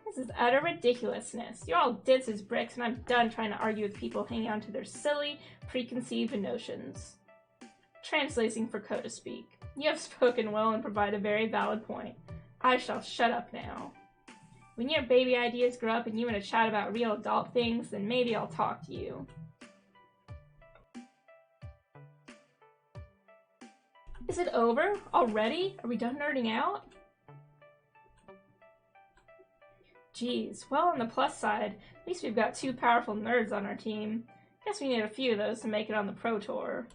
This is utter ridiculousness. You're all dense as bricks, and I'm done trying to argue with people hanging on to their silly, preconceived notions. Translating for Coda speak. You have spoken well and provide a very valid point. I shall shut up now. When your baby ideas grow up and you want to chat about real adult things, then maybe I'll talk to you. Is it over? Already? Are we done nerding out? Geez, well, on the plus side, at least we've got 2 powerful nerds on our team. Guess we need a few of those to make it on the Pro Tour.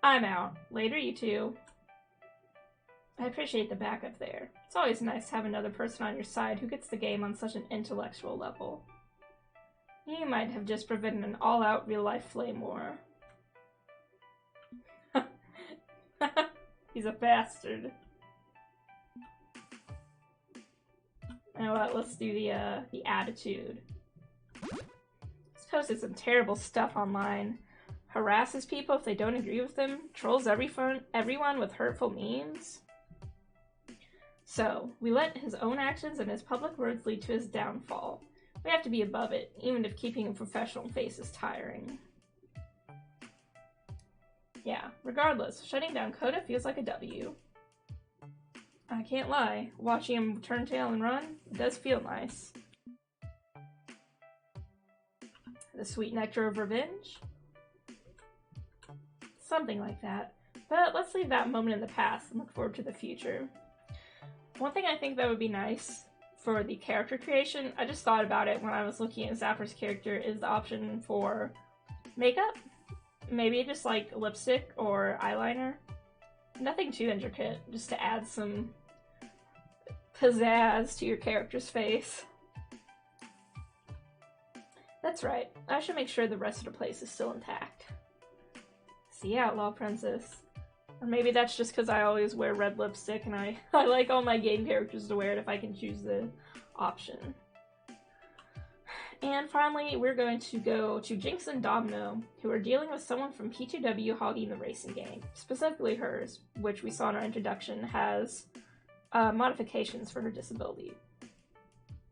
I'm out. Later, you two. I appreciate the backup there. It's always nice to have another person on your side who gets the game on such an intellectual level. You might have just prevented an all-out real-life flame war. He's a bastard. You know what, let's do the attitude. He's posted some terrible stuff online. Harasses people if they don't agree with him. Trolls everyone with hurtful memes. So, we let his own actions and his public words lead to his downfall. We have to be above it, even if keeping a professional face is tiring. Yeah, regardless, shutting down Coda feels like a W. I can't lie, watching him turn tail and run does feel nice. The sweet nectar of revenge? Something like that. But let's leave that moment in the past and look forward to the future. One thing I think that would be nice for the character creation, I just thought about it when I was looking at Zappher's character, is the option for makeup. Maybe just like lipstick or eyeliner. Nothing too intricate, just to add some pizzazz to your character's face. That's right, I should make sure the rest of the place is still intact. See, Outlaw Princess. Or maybe that's just because I always wear red lipstick and I like all my game characters to wear it if I can choose the option. And finally, we're going to go to Jinx and Domino, who are dealing with someone from P2W hogging the racing game. Specifically hers, which we saw in our introduction, has modifications for her disability.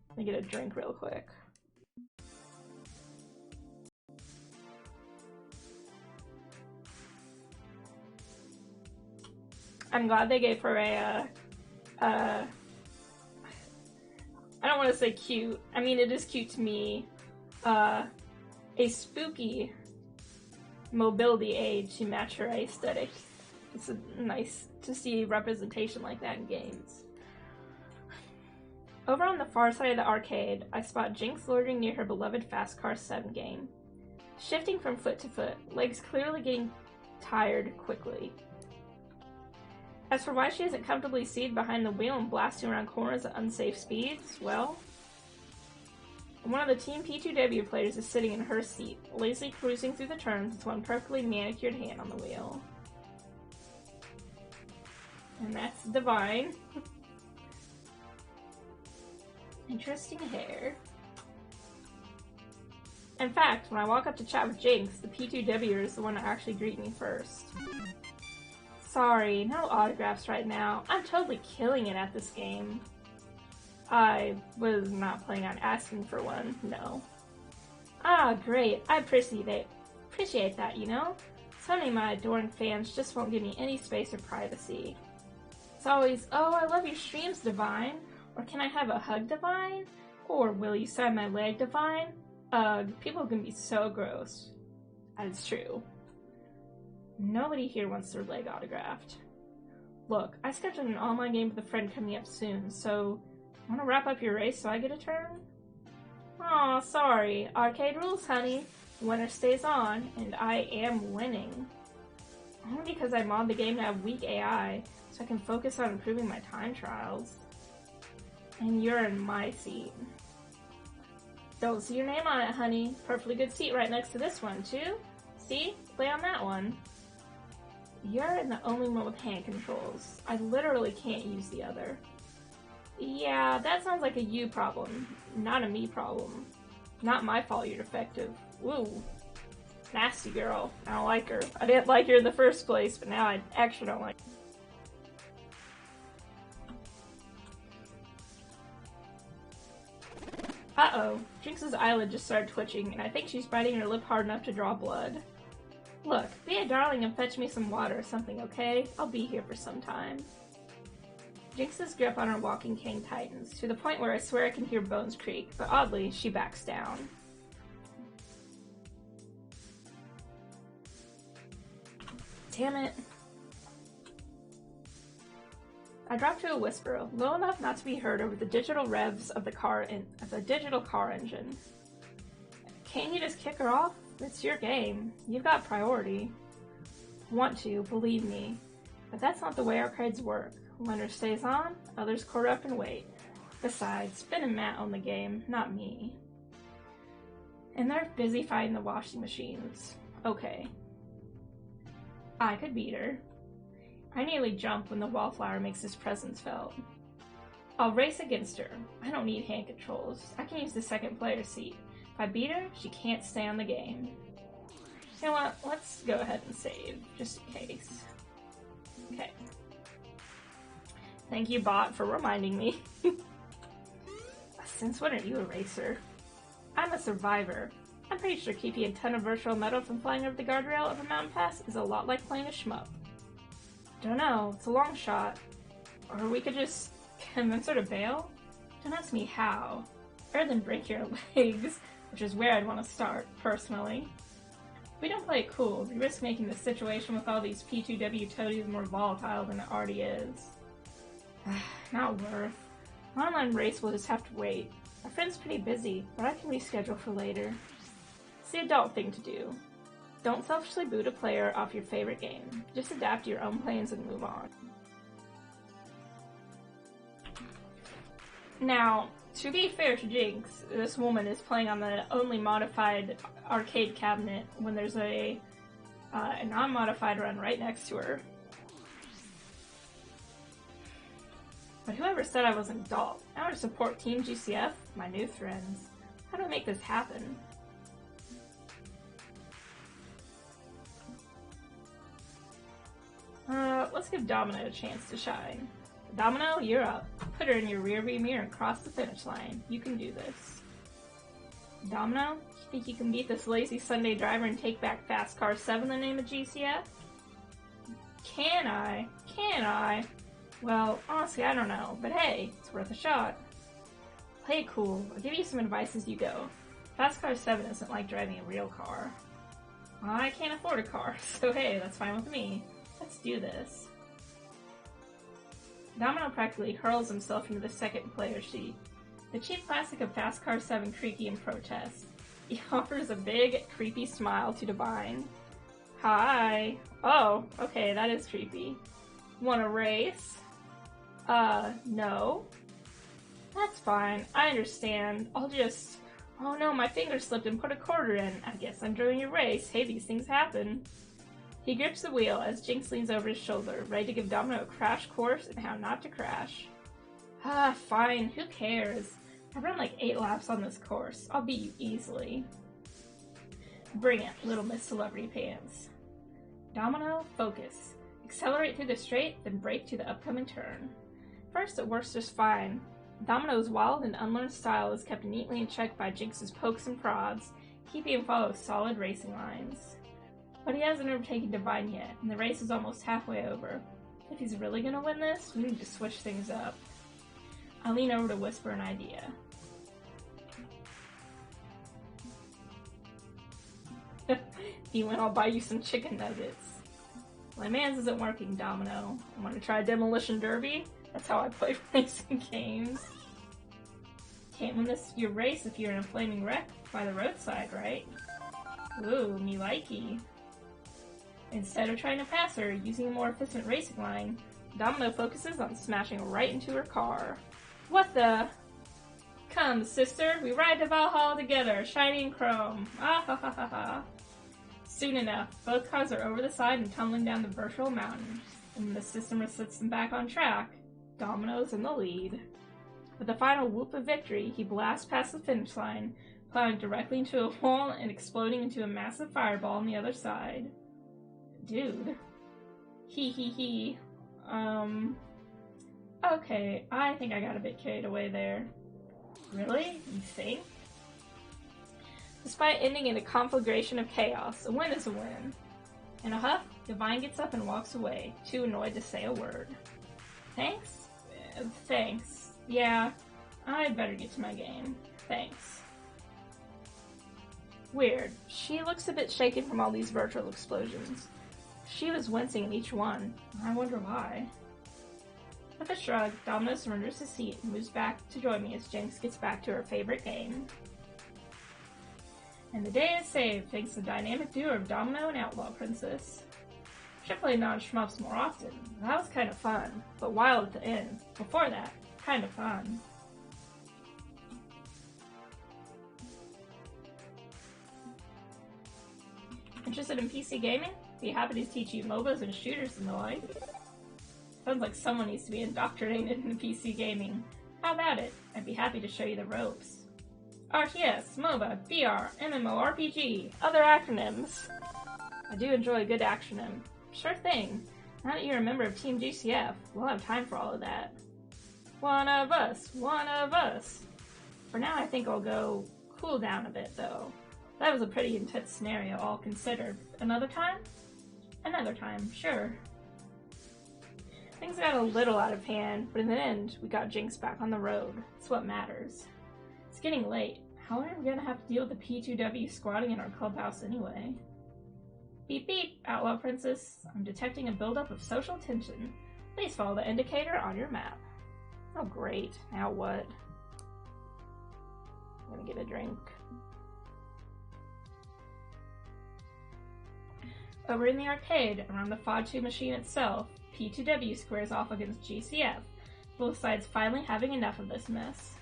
Let me get a drink real quick. I'm glad they gave her a, I don't want to say cute, I mean it is cute to me, a spooky mobility aid to match her aesthetic. It's nice to see representation like that in games. Over on the far side of the arcade, I spot Jinx loitering near her beloved Fast Car 7 game. Shifting from foot to foot, legs clearly getting tired quickly. As for why she isn't comfortably seated behind the wheel and blasting around corners at unsafe speeds, well, one of the Team P2W players is sitting in her seat, lazily cruising through the turns with one perfectly manicured hand on the wheel. And that's Divine. Interesting hair. In fact, when I walk up to chat with Jinx, the P2W is the one to actually greet me first. Sorry, no autographs right now. I'm totally killing it at this game. I was not planning on asking for one, no. Ah, great. I appreciate that, you know? So many of my adoring fans just won't give me any space or privacy. It's always, oh, I love your streams, Divine. Or can I have a hug, Divine? Or will you sign my leg, Divine? Ugh, people can be so gross. That is true. Nobody here wants their leg autographed. Look, I scheduled an online game with a friend coming up soon, so wanna wrap up your race so I get a turn? Aw, sorry. Arcade rules, honey. Winner stays on, and I am winning. Only because I mod the game to have weak AI, so I can focus on improving my time trials. And you're in my seat. Don't see your name on it, honey. Perfectly good seat right next to this one, too. See? Play on that one. You're in the only one with hand controls. I literally can't use the other. Yeah, that sounds like a you problem, not a me problem. Not my fault you're defective. Woo. Nasty girl. I don't like her. I didn't like her in the first place, but now I actually don't like her. Uh-oh. Jinx's eyelid just started twitching, and I think she's biting her lip hard enough to draw blood. Look, be a darling and fetch me some water or something, okay? I'll be here for some time. Jinx's grip on her walking cane tightens, to the point where I swear I can hear bones creak, but oddly, she backs down. Damn it. I drop to a whisper, low enough not to be heard over the digital revs of the digital car engine. Can't you just kick her off? It's your game. You've got priority. Want to, believe me. But that's not the way arcades work. Winner stays on, others court up and wait. Besides, Ben and Matt own the game, not me. And they're busy fighting the washing machines. Okay. I could beat her. I nearly jump when the wallflower makes his presence felt. I'll race against her. I don't need hand controls. I can use the second player seat. If I beat her, she can't stay on the game. You know what? Let's go ahead and save, just in case. Okay. Thank you, bot, for reminding me. Since when are you a racer? I'm a survivor. I'm pretty sure keeping a ton of virtual metal from flying over the guardrail of a mountain pass is a lot like playing a shmup. Don't know, it's a long shot. Or we could just then sort of bail? Don't ask me how. Better than break your legs, which is where I'd want to start, personally. If we don't play it cool, we risk making the situation with all these P2W toadies more volatile than it already is. Not worth. An online race will just have to wait. My friend's pretty busy, but I can reschedule for later. It's the adult thing to do. Don't selfishly boot a player off your favorite game. Just adapt to your own plans and move on. Now, to be fair to Jinx, this woman is playing on the only modified arcade cabinet when there's a non-modified run right next to her. But whoever said I was an adult, I want to support Team GCF, my new friends. How do I make this happen? Let's give Domino a chance to shine. Domino, you're up. Put her in your rearview mirror and cross the finish line. You can do this. Domino, you think you can beat this lazy Sunday driver and take back Fast Car 7 in the name of GCF? Can I? Can I? Well, honestly, I don't know. But hey, it's worth a shot. Play it cool. I'll give you some advice as you go. Fast Car 7 isn't like driving a real car. I can't afford a car, so hey, that's fine with me. Let's do this. Domino practically hurls himself into the second player sheet. The cheap classic of Fast Car 7 creaky in protest. He offers a big, creepy smile to Divine. Hi. Oh, okay, that is creepy. Wanna race? No. That's fine, I understand. I'll just... Oh no, my finger slipped and put a quarter in. I guess I'm doing a race. Hey, these things happen. He grips the wheel as Jinx leans over his shoulder, ready to give Domino a crash course in how not to crash. Ah, fine, who cares? I've run like 8 laps on this course. I'll beat you easily. Bring it, little Miss Celebrity Pants. Domino, focus. Accelerate through the straight, then brake to the upcoming turn. First, it works just fine. Domino's wild and unlearned style is kept neatly in check by Jinx's pokes and prods, keeping him follow solid racing lines. But he hasn't overtaken Divine yet, and the race is almost halfway over. If he's really gonna win this, we need to switch things up. I lean over to whisper an idea. If you win, I'll buy you some chicken nuggets. My man's isn't working, Domino. I want to try Demolition Derby? That's how I play racing games. Can't win this your race if you're in a flaming wreck by the roadside, right? Ooh, me likey. Instead of trying to pass her using a more efficient racing line, Domino focuses on smashing right into her car. What the? Come, sister, we ride to Valhalla together, shiny and chrome. Ah ha ha ha ha. Soon enough, both cars are over the side and tumbling down the virtual mountain, and when the system resets them back on track, Domino's in the lead. With the final whoop of victory, he blasts past the finish line, plowing directly into a wall and exploding into a massive fireball on the other side. Dude. He. Okay, I think I got a bit carried away there. Really? You think? Despite ending in a conflagration of chaos, a win is a win. In a huff, Divine gets up and walks away, too annoyed to say a word. Thanks? Thanks. Yeah, I'd better get to my game. Thanks. Weird. She looks a bit shaken from all these virtual explosions. She was wincing in each one. I wonder why. With a shrug, Domino surrenders his seat and moves back to join me as Jinx gets back to her favorite game. And the day is saved thanks to the dynamic duo of Domino and Outlaw Princess. Should play non-shmups more often. That was kind of fun, but wild at the end. Before that, kind of fun. Interested in PC gaming? Be happy to teach you MOBAs and shooters and the like. Sounds like someone needs to be indoctrinated in PC gaming. How about it? I'd be happy to show you the ropes. RTS, MOBA, VR, MMORPG, other acronyms. I do enjoy a good acronym. Sure thing. Now that you're a member of Team GCF, we'll have time for all of that. One of us, one of us. For now, I think I'll go cool down a bit, though. That was a pretty intense scenario, all considered. Another time? Another time, sure. Things got a little out of hand, but in the end, we got Jinx back on the road. It's what matters. It's getting late. How are we gonna have to deal with the P2W squatting in our clubhouse anyway? Beep beep, Outlaw Princess. I'm detecting a buildup of social tension. Please follow the indicator on your map. Oh great, now what? I'm gonna get a drink. Over in the arcade, around the FOD2 machine itself, P2W squares off against GCF, both sides finally having enough of this mess.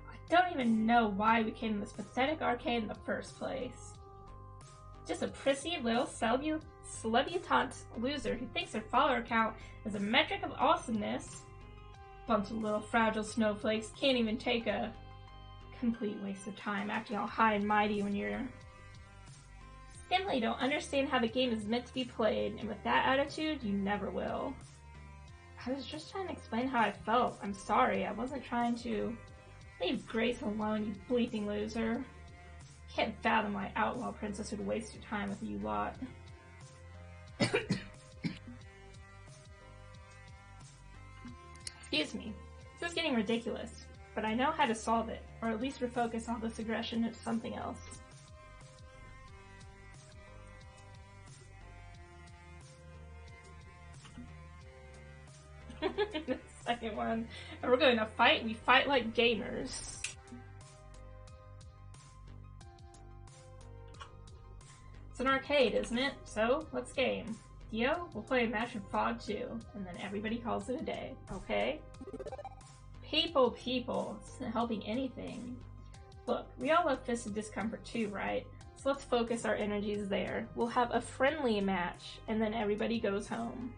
I don't even know why we came to this pathetic arcade in the first place. Just a prissy little celebutante loser who thinks her follower count is a metric of awesomeness. Bunch of little fragile snowflakes can't even take a complete waste of time acting all high and mighty when you're simply don't understand how the game is meant to be played, and with that attitude, you never will. I was just trying to explain how I felt. I'm sorry, I wasn't trying to. Leave Grace alone, you bleeping loser. Can't fathom why Outlaw Princess would waste your time with you lot. Excuse me. This is getting ridiculous, but I know how to solve it, or at least refocus all this aggression into something else. The second one. If we're going to fight, we fight like gamers. It's an arcade, isn't it? So, let's game. Dio, we'll play a match of FOD2, and then everybody calls it a day, okay? People, it's not helping anything. Look, we all love Fist of Discomfort too, right? So let's focus our energies there. We'll have a friendly match, and then everybody goes home.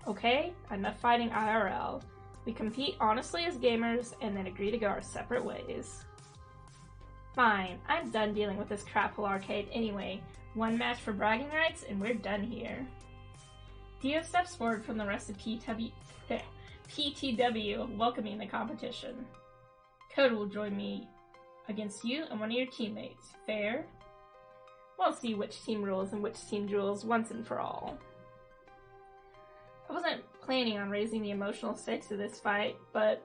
Okay? Enough fighting IRL. We compete honestly as gamers, and then agree to go our separate ways. Fine, I'm done dealing with this crap-hole arcade anyway. One match for bragging rights, and we're done here. Dio steps forward from the rest of PTW, welcoming the competition. Code will join me against you and one of your teammates. Fair? We'll see which team rules and which team duels once and for all. I wasn't planning on raising the emotional stakes of this fight, but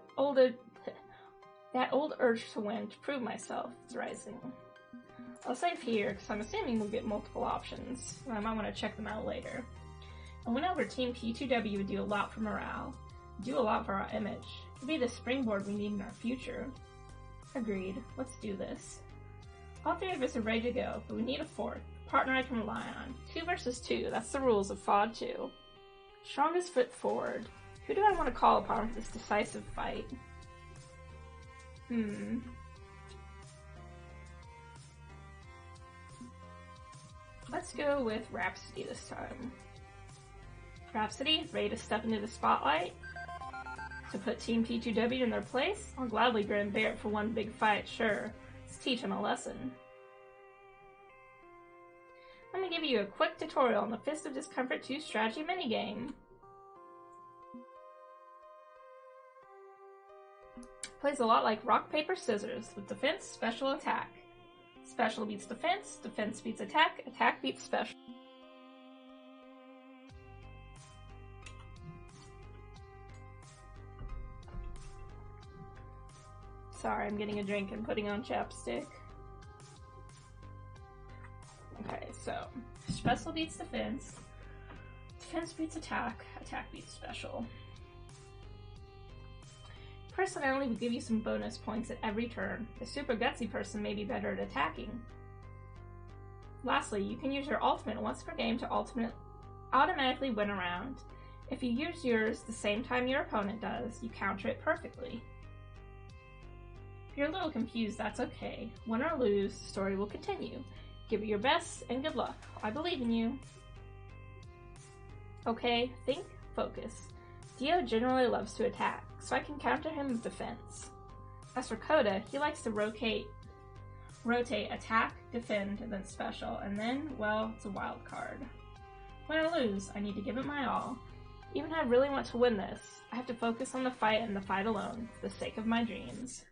that old urge to win, to prove myself, is rising. I'll save here, because I'm assuming we'll get multiple options, and I might want to check them out later. A win over Team P2W would do a lot for morale, do a lot for our image. It would be the springboard we need in our future. Agreed. Let's do this. All three of us are ready to go, but we need a fourth, a partner I can rely on. 2 versus 2, that's the rules of FOD2. Strongest foot forward. Who do I want to call upon for this decisive fight? Let's go with Rhapsody this time. Rhapsody, ready to step into the spotlight? To put Team P2W in their place? I'll gladly grin Barrett for one big fight, sure. Let's teach him a lesson. Let me give you a quick tutorial on the Fist of Discomfort 2 strategy minigame. Plays a lot like rock, paper, scissors, with defense, special, attack. Special beats defense, defense beats attack, attack beats special. Sorry, I'm getting a drink and putting on chapstick. Okay, so special beats defense, defense beats attack, attack beats special. Personality will give you some bonus points at every turn. The super gutsy person may be better at attacking. Lastly, you can use your ultimate once per game to automatically win a round. If you use yours the same time your opponent does, you counter it perfectly. If you're a little confused, that's okay. Win or lose, the story will continue. Give it your best, and good luck. I believe in you. Okay, think, focus. Dio generally loves to attack, so I can counter him with defense. As for Coda, he likes to rotate attack, defend, and then special, and then, well, it's a wild card. Win or lose, I need to give it my all. Even if I really want to win this, I have to focus on the fight and the fight alone, for the sake of my dreams.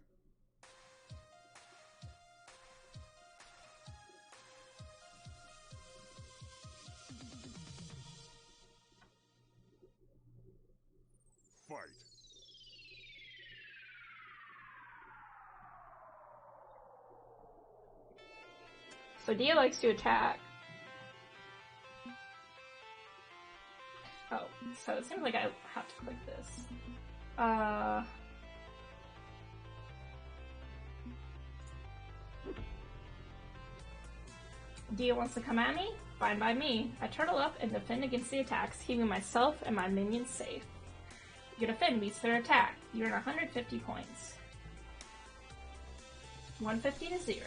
So Dia likes to attack. Oh, so it seems like I have to click this. Dia wants to come at me? Fine by me. I turtle up and defend against the attacks, keeping myself and my minions safe. Your defend beats their attack. You earn 150 points. 150 to 0.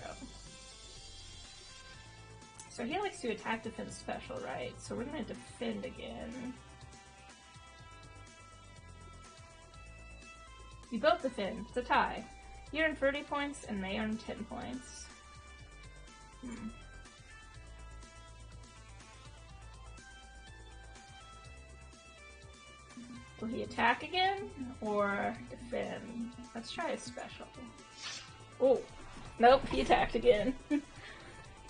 So he likes to attack, defend, special, right? So we're gonna defend again. We both defend. It's a tie. You earn 30 points and they earn 10 points. Will he attack again or defend? Let's try a special. Oh, nope, he attacked again.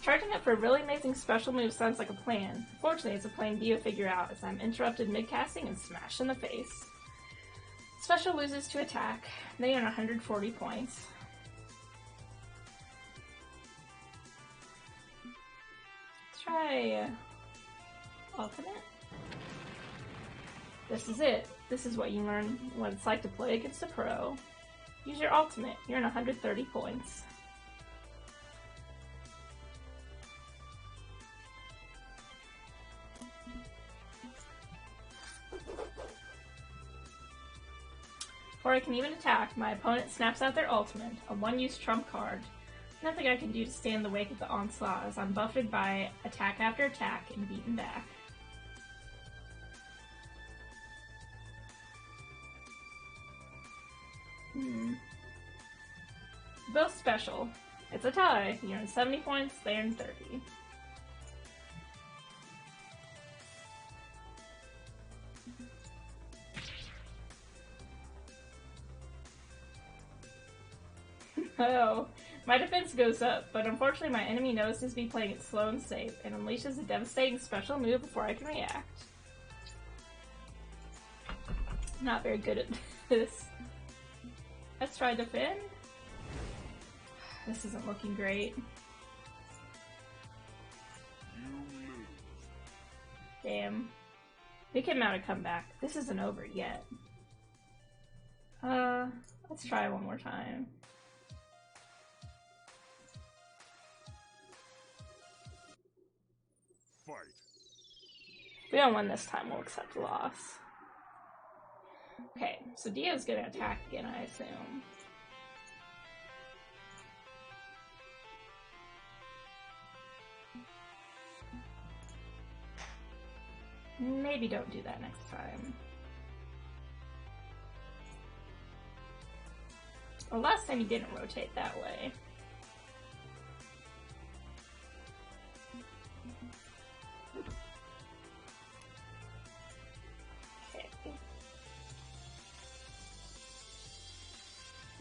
Charging up for a really amazing special move sounds like a plan. Fortunately, it's a plan Dia figure out as I'm interrupted mid-casting and smashed in the face. Special loses to attack. They earn 140 points. Let's try alternate. This is it. This is what you learn what it's like to play against a pro. Use your ultimate. You earn 130 points. Before I can even attack, my opponent snaps out their ultimate, a one-use trump card. Nothing I can do to stay in the wake of the onslaught as I'm buffeted by attack after attack and beaten back. Both special. It's a tie. You earn 70 points, they earn 30. Oh, my defense goes up, but unfortunately my enemy notices me playing it slow and safe and unleashes a devastating special move before I can react. Not very good at this. Let's try defend. This isn't looking great. Damn. We can mount a comeback. This isn't over yet. Let's try one more time. Fight. If we don't win this time, we'll accept a loss. Okay, so Dia's gonna attack again, I assume. Maybe don't do that next time. Well, last time he didn't rotate that way. Okay.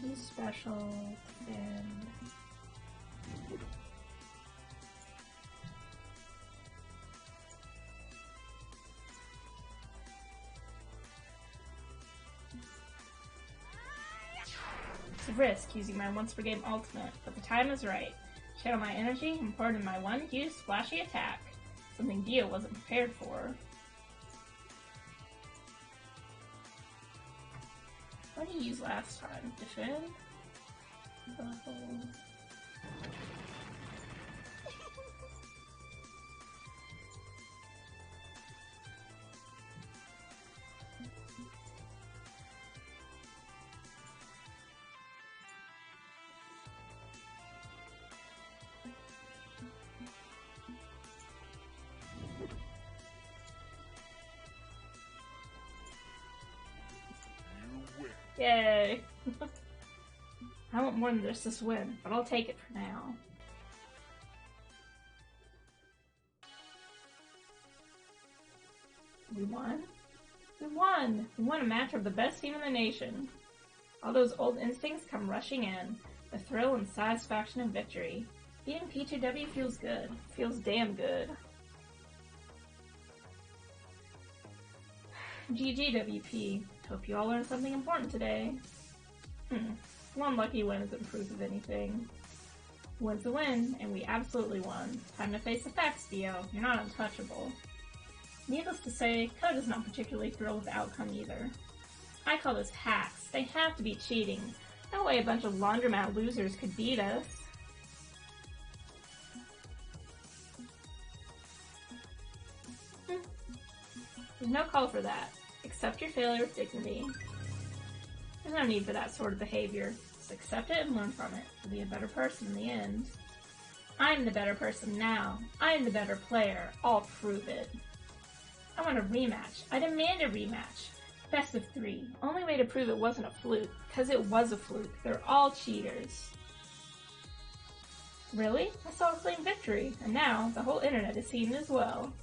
Use special and... It's a risk using my once per game ultimate, but the time is right. Channel my energy and pour it in my one huge splashy attack. Something Dia wasn't prepared for. What did you use last time? Defend? Yay! I want more than just this win, but I'll take it for now. We won? We won! We won a match of the best team in the nation. All those old instincts come rushing in. The thrill and satisfaction of victory. Being P2W feels good. Feels damn good. GG, WP. Hope you all learned something important today. One lucky win isn't proof of anything. Win's a win, and we absolutely won. Time to face the facts, Dio. You're not untouchable. Needless to say, Koda's not particularly thrilled with the outcome either. I call this hacks. They have to be cheating. No way a bunch of laundromat losers could beat us. There's no call for that. Accept your failure with dignity. There's no need for that sort of behavior. Just accept it and learn from it. You'll be a better person in the end. I'm the better person now. I'm the better player. I'll prove it. I want a rematch. I demand a rematch. Best of 3. Only way to prove it wasn't a fluke, because it was a fluke. They're all cheaters. Really? I saw a clean victory, and now the whole internet is seeing it as well.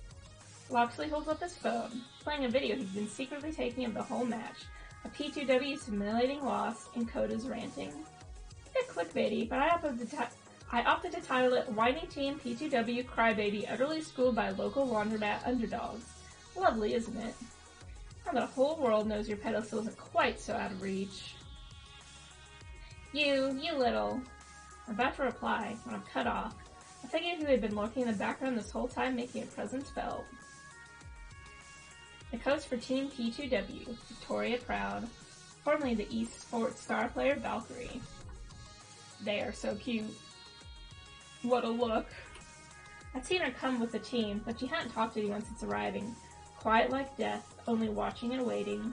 Loxley holds up his phone, playing a video he'd been secretly taking of the whole match. A P2W's humiliating loss, and Koda's ranting. A bit clickbaity, but I opted to title it Whiny Team P2W Crybaby Utterly Schooled by Local Laundromat Underdogs. Lovely, isn't it? Now the whole world knows your pedestal isn't quite so out of reach. You little... I'm about to reply when I'm cut off. A figure who had been lurking in the background this whole time making a presence felt. The coach for Team P2W, Victoria Proud, formerly the eSports star player Valkyrie. They are so cute. What a look. I'd seen her come with the team, but she hadn't talked to anyone since arriving. Quiet like death, only watching and waiting.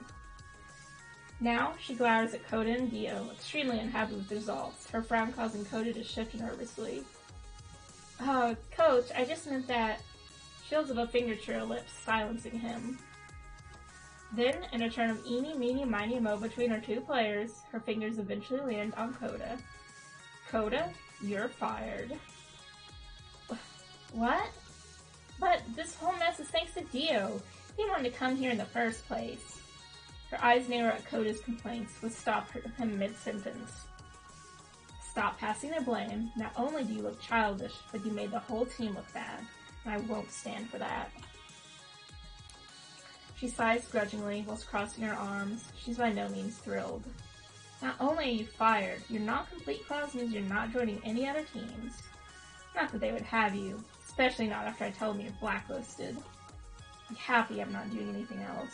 Now, she glowers at Koda and Dio, extremely unhappy with the results, her frown causing Koda to shift nervously. Coach, I just meant that... She holds up a finger to her lips, silencing him. Then, in a turn of eeny, meeny, miny, mo between her two players, her fingers eventually land on Koda. Koda, you're fired. What? But this whole mess is thanks to Dio. He wanted to come here in the first place. Her eyes narrow at Koda's complaints, which stopped him mid-sentence. Stop passing the blame. Not only do you look childish, but you made the whole team look bad, and I won't stand for that. She sighs grudgingly whilst crossing her arms. She's by no means thrilled. Not only are you fired, your non-complete clause means you're not joining any other teams. Not that they would have you, especially not after I tell them you're blacklisted. Be happy I'm not doing anything else.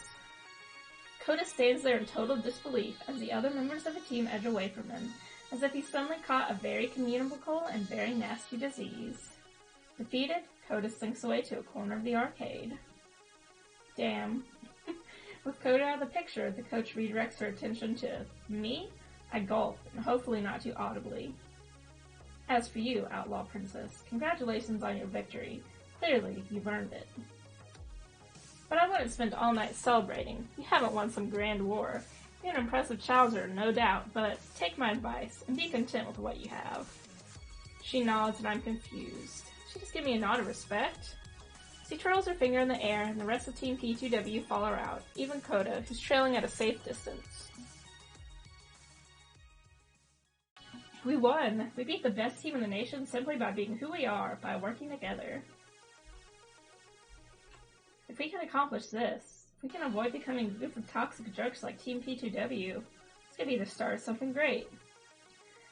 Koda stands there in total disbelief as the other members of the team edge away from him, as if he suddenly caught a very communicable and very nasty disease. Defeated, Koda slinks away to a corner of the arcade. Damn. With Koda out of the picture, the coach redirects her attention to me. I gulp, and hopefully not too audibly. As for you, Outlaw Princess, congratulations on your victory. Clearly, you've earned it. But I wouldn't spend all night celebrating. You haven't won some grand war. You're an impressive challenger, no doubt, but take my advice and be content with what you have. She nods and I'm confused. She just give me a nod of respect? She twirls her finger in the air and the rest of Team P2W follow her out, even Koda, who's trailing at a safe distance. We won! We beat the best team in the nation simply by being who we are, by working together. If we can accomplish this, if we can avoid becoming a group of toxic jerks like Team P2W, this could be the start of something great.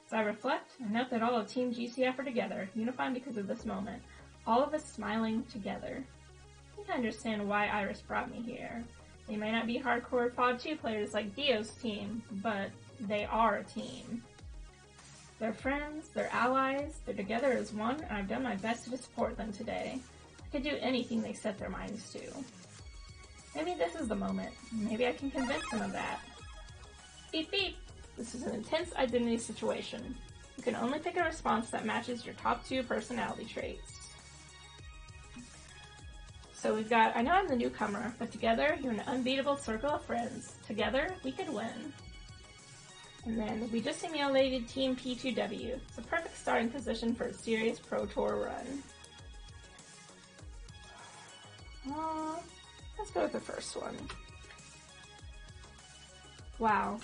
As I reflect, I note that all of Team GCF are together, unified because of this moment, all of us smiling together. I think I understand why Iris brought me here. They may not be hardcore Pod 2 players like Dio's team, but they are a team. They're friends, they're allies, they're together as one, and I've done my best to support them today. I could do anything they set their minds to. Maybe this is the moment. Maybe I can convince them of that. Beep beep! This is an intense identity situation. You can only pick a response that matches your top 2 personality traits. So we've got, I know I'm the newcomer, but together you're an unbeatable circle of friends. Together, we could win. And then we just simulated Team P2W. It's a perfect starting position for a serious Pro Tour run. Let's go with the first one. Wow.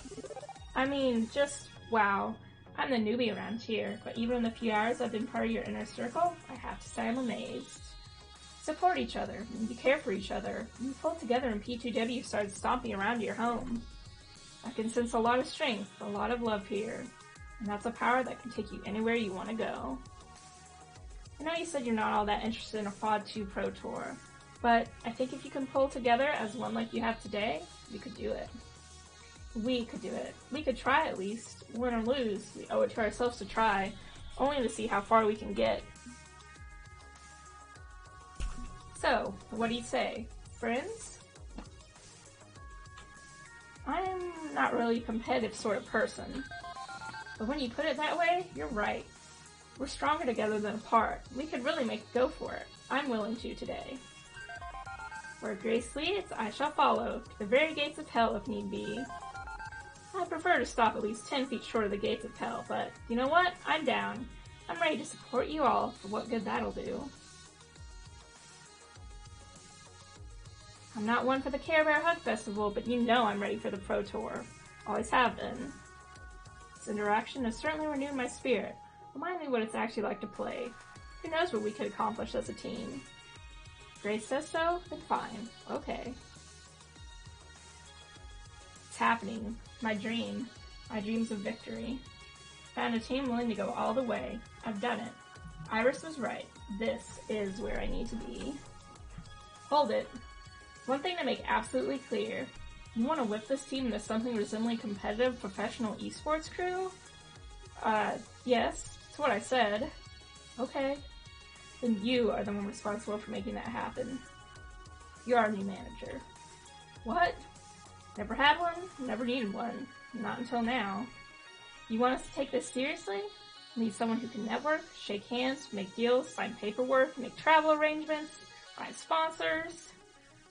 I mean, just wow. I'm the newbie around here, but even in the few hours I've been part of your inner circle, I have to say I'm amazed. Support each other, and be care for each other. When you pull together and P2W started stomping around your home. I can sense a lot of strength, a lot of love here, and that's a power that can take you anywhere you want to go. I know you said you're not all that interested in a Quad 2 Pro Tour, but I think if you can pull together as one like you have today, you could do it. We could do it. We could try at least. Win or lose, we owe it to ourselves to try, only to see how far we can get. So, what do you say? Friends? I'm not really a competitive sort of person, but when you put it that way, you're right. We're stronger together than apart. We could really make a go for it. I'm willing to today. Where grace leads, I shall follow, to the very gates of hell if need be. I prefer to stop at least 10 feet short of the gates of hell, but you know what? I'm down. I'm ready to support you all for what good that'll do. I'm not one for the Care Bear Hug Festival, but you know I'm ready for the Pro Tour. Always have been. This interaction has certainly renewed my spirit. Remind me what it's actually like to play. Who knows what we could accomplish as a team? Grace says so? Then fine. Okay. It's happening. My dream. My dreams of victory. Found a team willing to go all the way. I've done it. Iris was right. This is where I need to be. Hold it. One thing to make absolutely clear. You want to whip this team into something resembling competitive professional esports crew? Yes. That's what I said. Okay. Then you are the one responsible for making that happen. You're our new manager. What? Never had one? Never needed one. Not until now. You want us to take this seriously? Need someone who can network, shake hands, make deals, sign paperwork, make travel arrangements, find sponsors.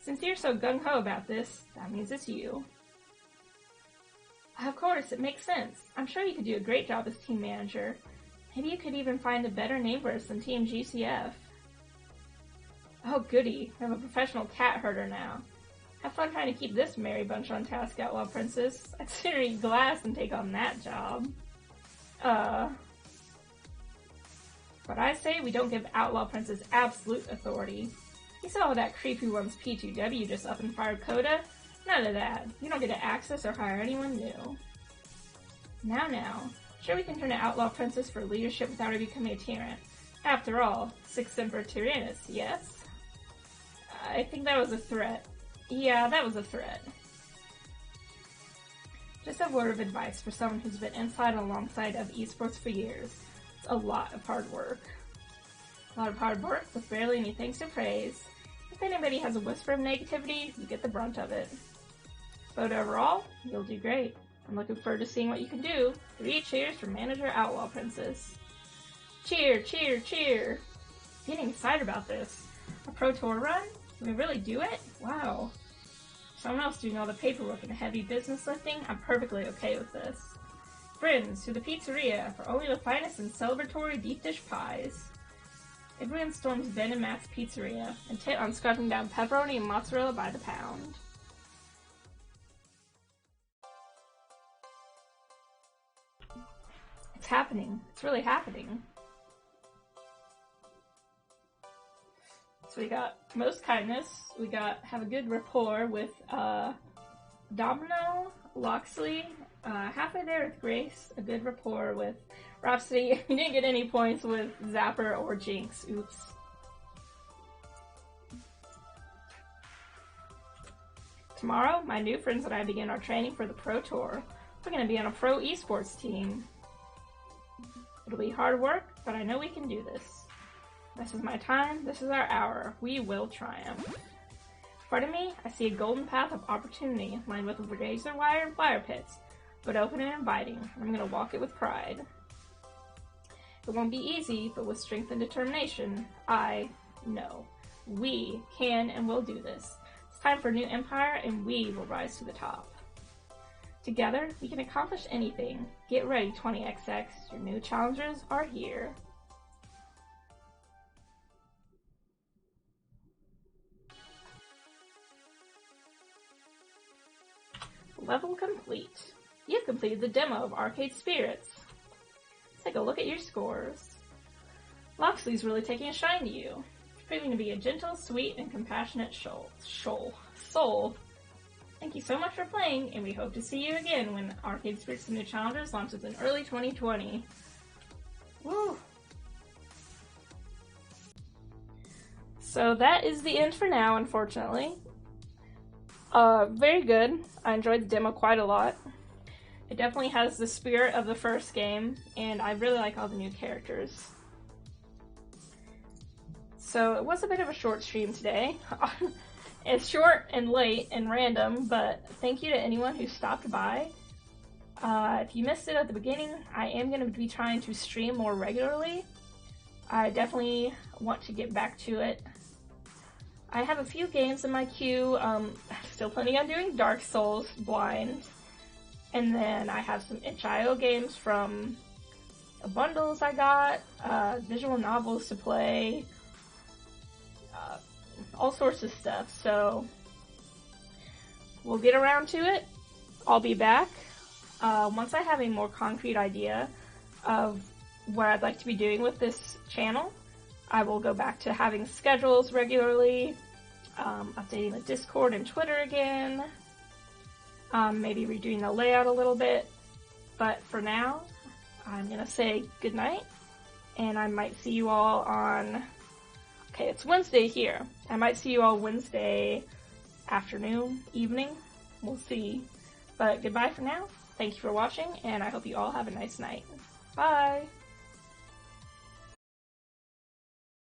Since you're so gung-ho about this, that means it's you. Of course, it makes sense. I'm sure you could do a great job as team manager. Maybe you could even find a better name for us than Team GCF. Oh goody, we have a professional cat herder now. Have fun trying to keep this merry bunch on task, Outlaw Princess. I'd sooner eat glass than take on that job. But I say we don't give Outlaw Princess absolute authority. You saw how that creep who runs P2W just up and fired Coda? None of that. You don't get to access or hire anyone new. Now. Sure we can turn to Outlaw Princess for leadership without her becoming a tyrant. After all, Sixth Emperor Tyrannus, yes? I think that was a threat. Yeah, that was a threat. Just a word of advice for someone who's been inside and alongside of esports for years. It's a lot of hard work. A lot of hard work with barely any thanks or praise. If anybody has a whisper of negativity, you get the brunt of it. But overall, you'll do great. I'm looking forward to seeing what you can do. 3 cheers for Manager Outlaw Princess. Cheer, cheer, cheer! Getting excited about this. A Pro Tour run? Can we really do it? Wow. Someone else doing all the paperwork and the heavy business lifting? I'm perfectly okay with this. Friends, to the pizzeria for only the finest and celebratory deep dish pies. Everyone storms Ben and Matt's pizzeria, intent on scarfing down pepperoni and mozzarella by the pound. It's happening. It's really happening. So we got most kindness. We got have a good rapport with Domino, Loxley, halfway there with Grace. A good rapport with Rhapsody. We didn't get any points with Zapper or Jinx. Oops. Tomorrow, my new friends and I begin our training for the Pro Tour. We're going to be on a pro esports team. It'll be hard work, but I know we can do this. This is my time, this is our hour. We will triumph. In front of me, I see a golden path of opportunity lined with razor wire and fire pits, but open and inviting, and I'm going to walk it with pride. It won't be easy, but with strength and determination, I know. We can and will do this. It's time for a new empire, and we will rise to the top. Together, we can accomplish anything. Get ready, 20XX. Your new challengers are here. Level complete. You've completed the demo of Arcade Spirits. Let's take a look at your scores. Loxley's really taking a shine to you, proving to be a gentle, sweet, and compassionate soul. Thank you so much for playing, and we hope to see you again when Arcade Spirits The New Challengers launches in early 2020. Woo! So that is the end for now, unfortunately. Very good. I enjoyed the demo quite a lot. It definitely has the spirit of the first game, and I really like all the new characters. So it was a bit of a short stream today. It's short and late and random, but thank you to anyone who stopped by. If you missed it at the beginning, I am going to be trying to stream more regularly. I definitely want to get back to it. I have a few games in my queue. I'm still planning on doing Dark Souls blind. And then I have some itch.io games from bundles I got, visual novels to play, all sorts of stuff. So we'll get around to it. I'll be back. Once I have a more concrete idea of what I'd like to be doing with this channel, I will go back to having schedules regularly, updating the Discord and Twitter again, maybe redoing the layout a little bit. But for now, I'm gonna say goodnight, and I might see you all on... Okay, it's Wednesday here. I might see you all Wednesday afternoon, evening. We'll see. But goodbye for now. Thank you for watching, and I hope you all have a nice night. Bye!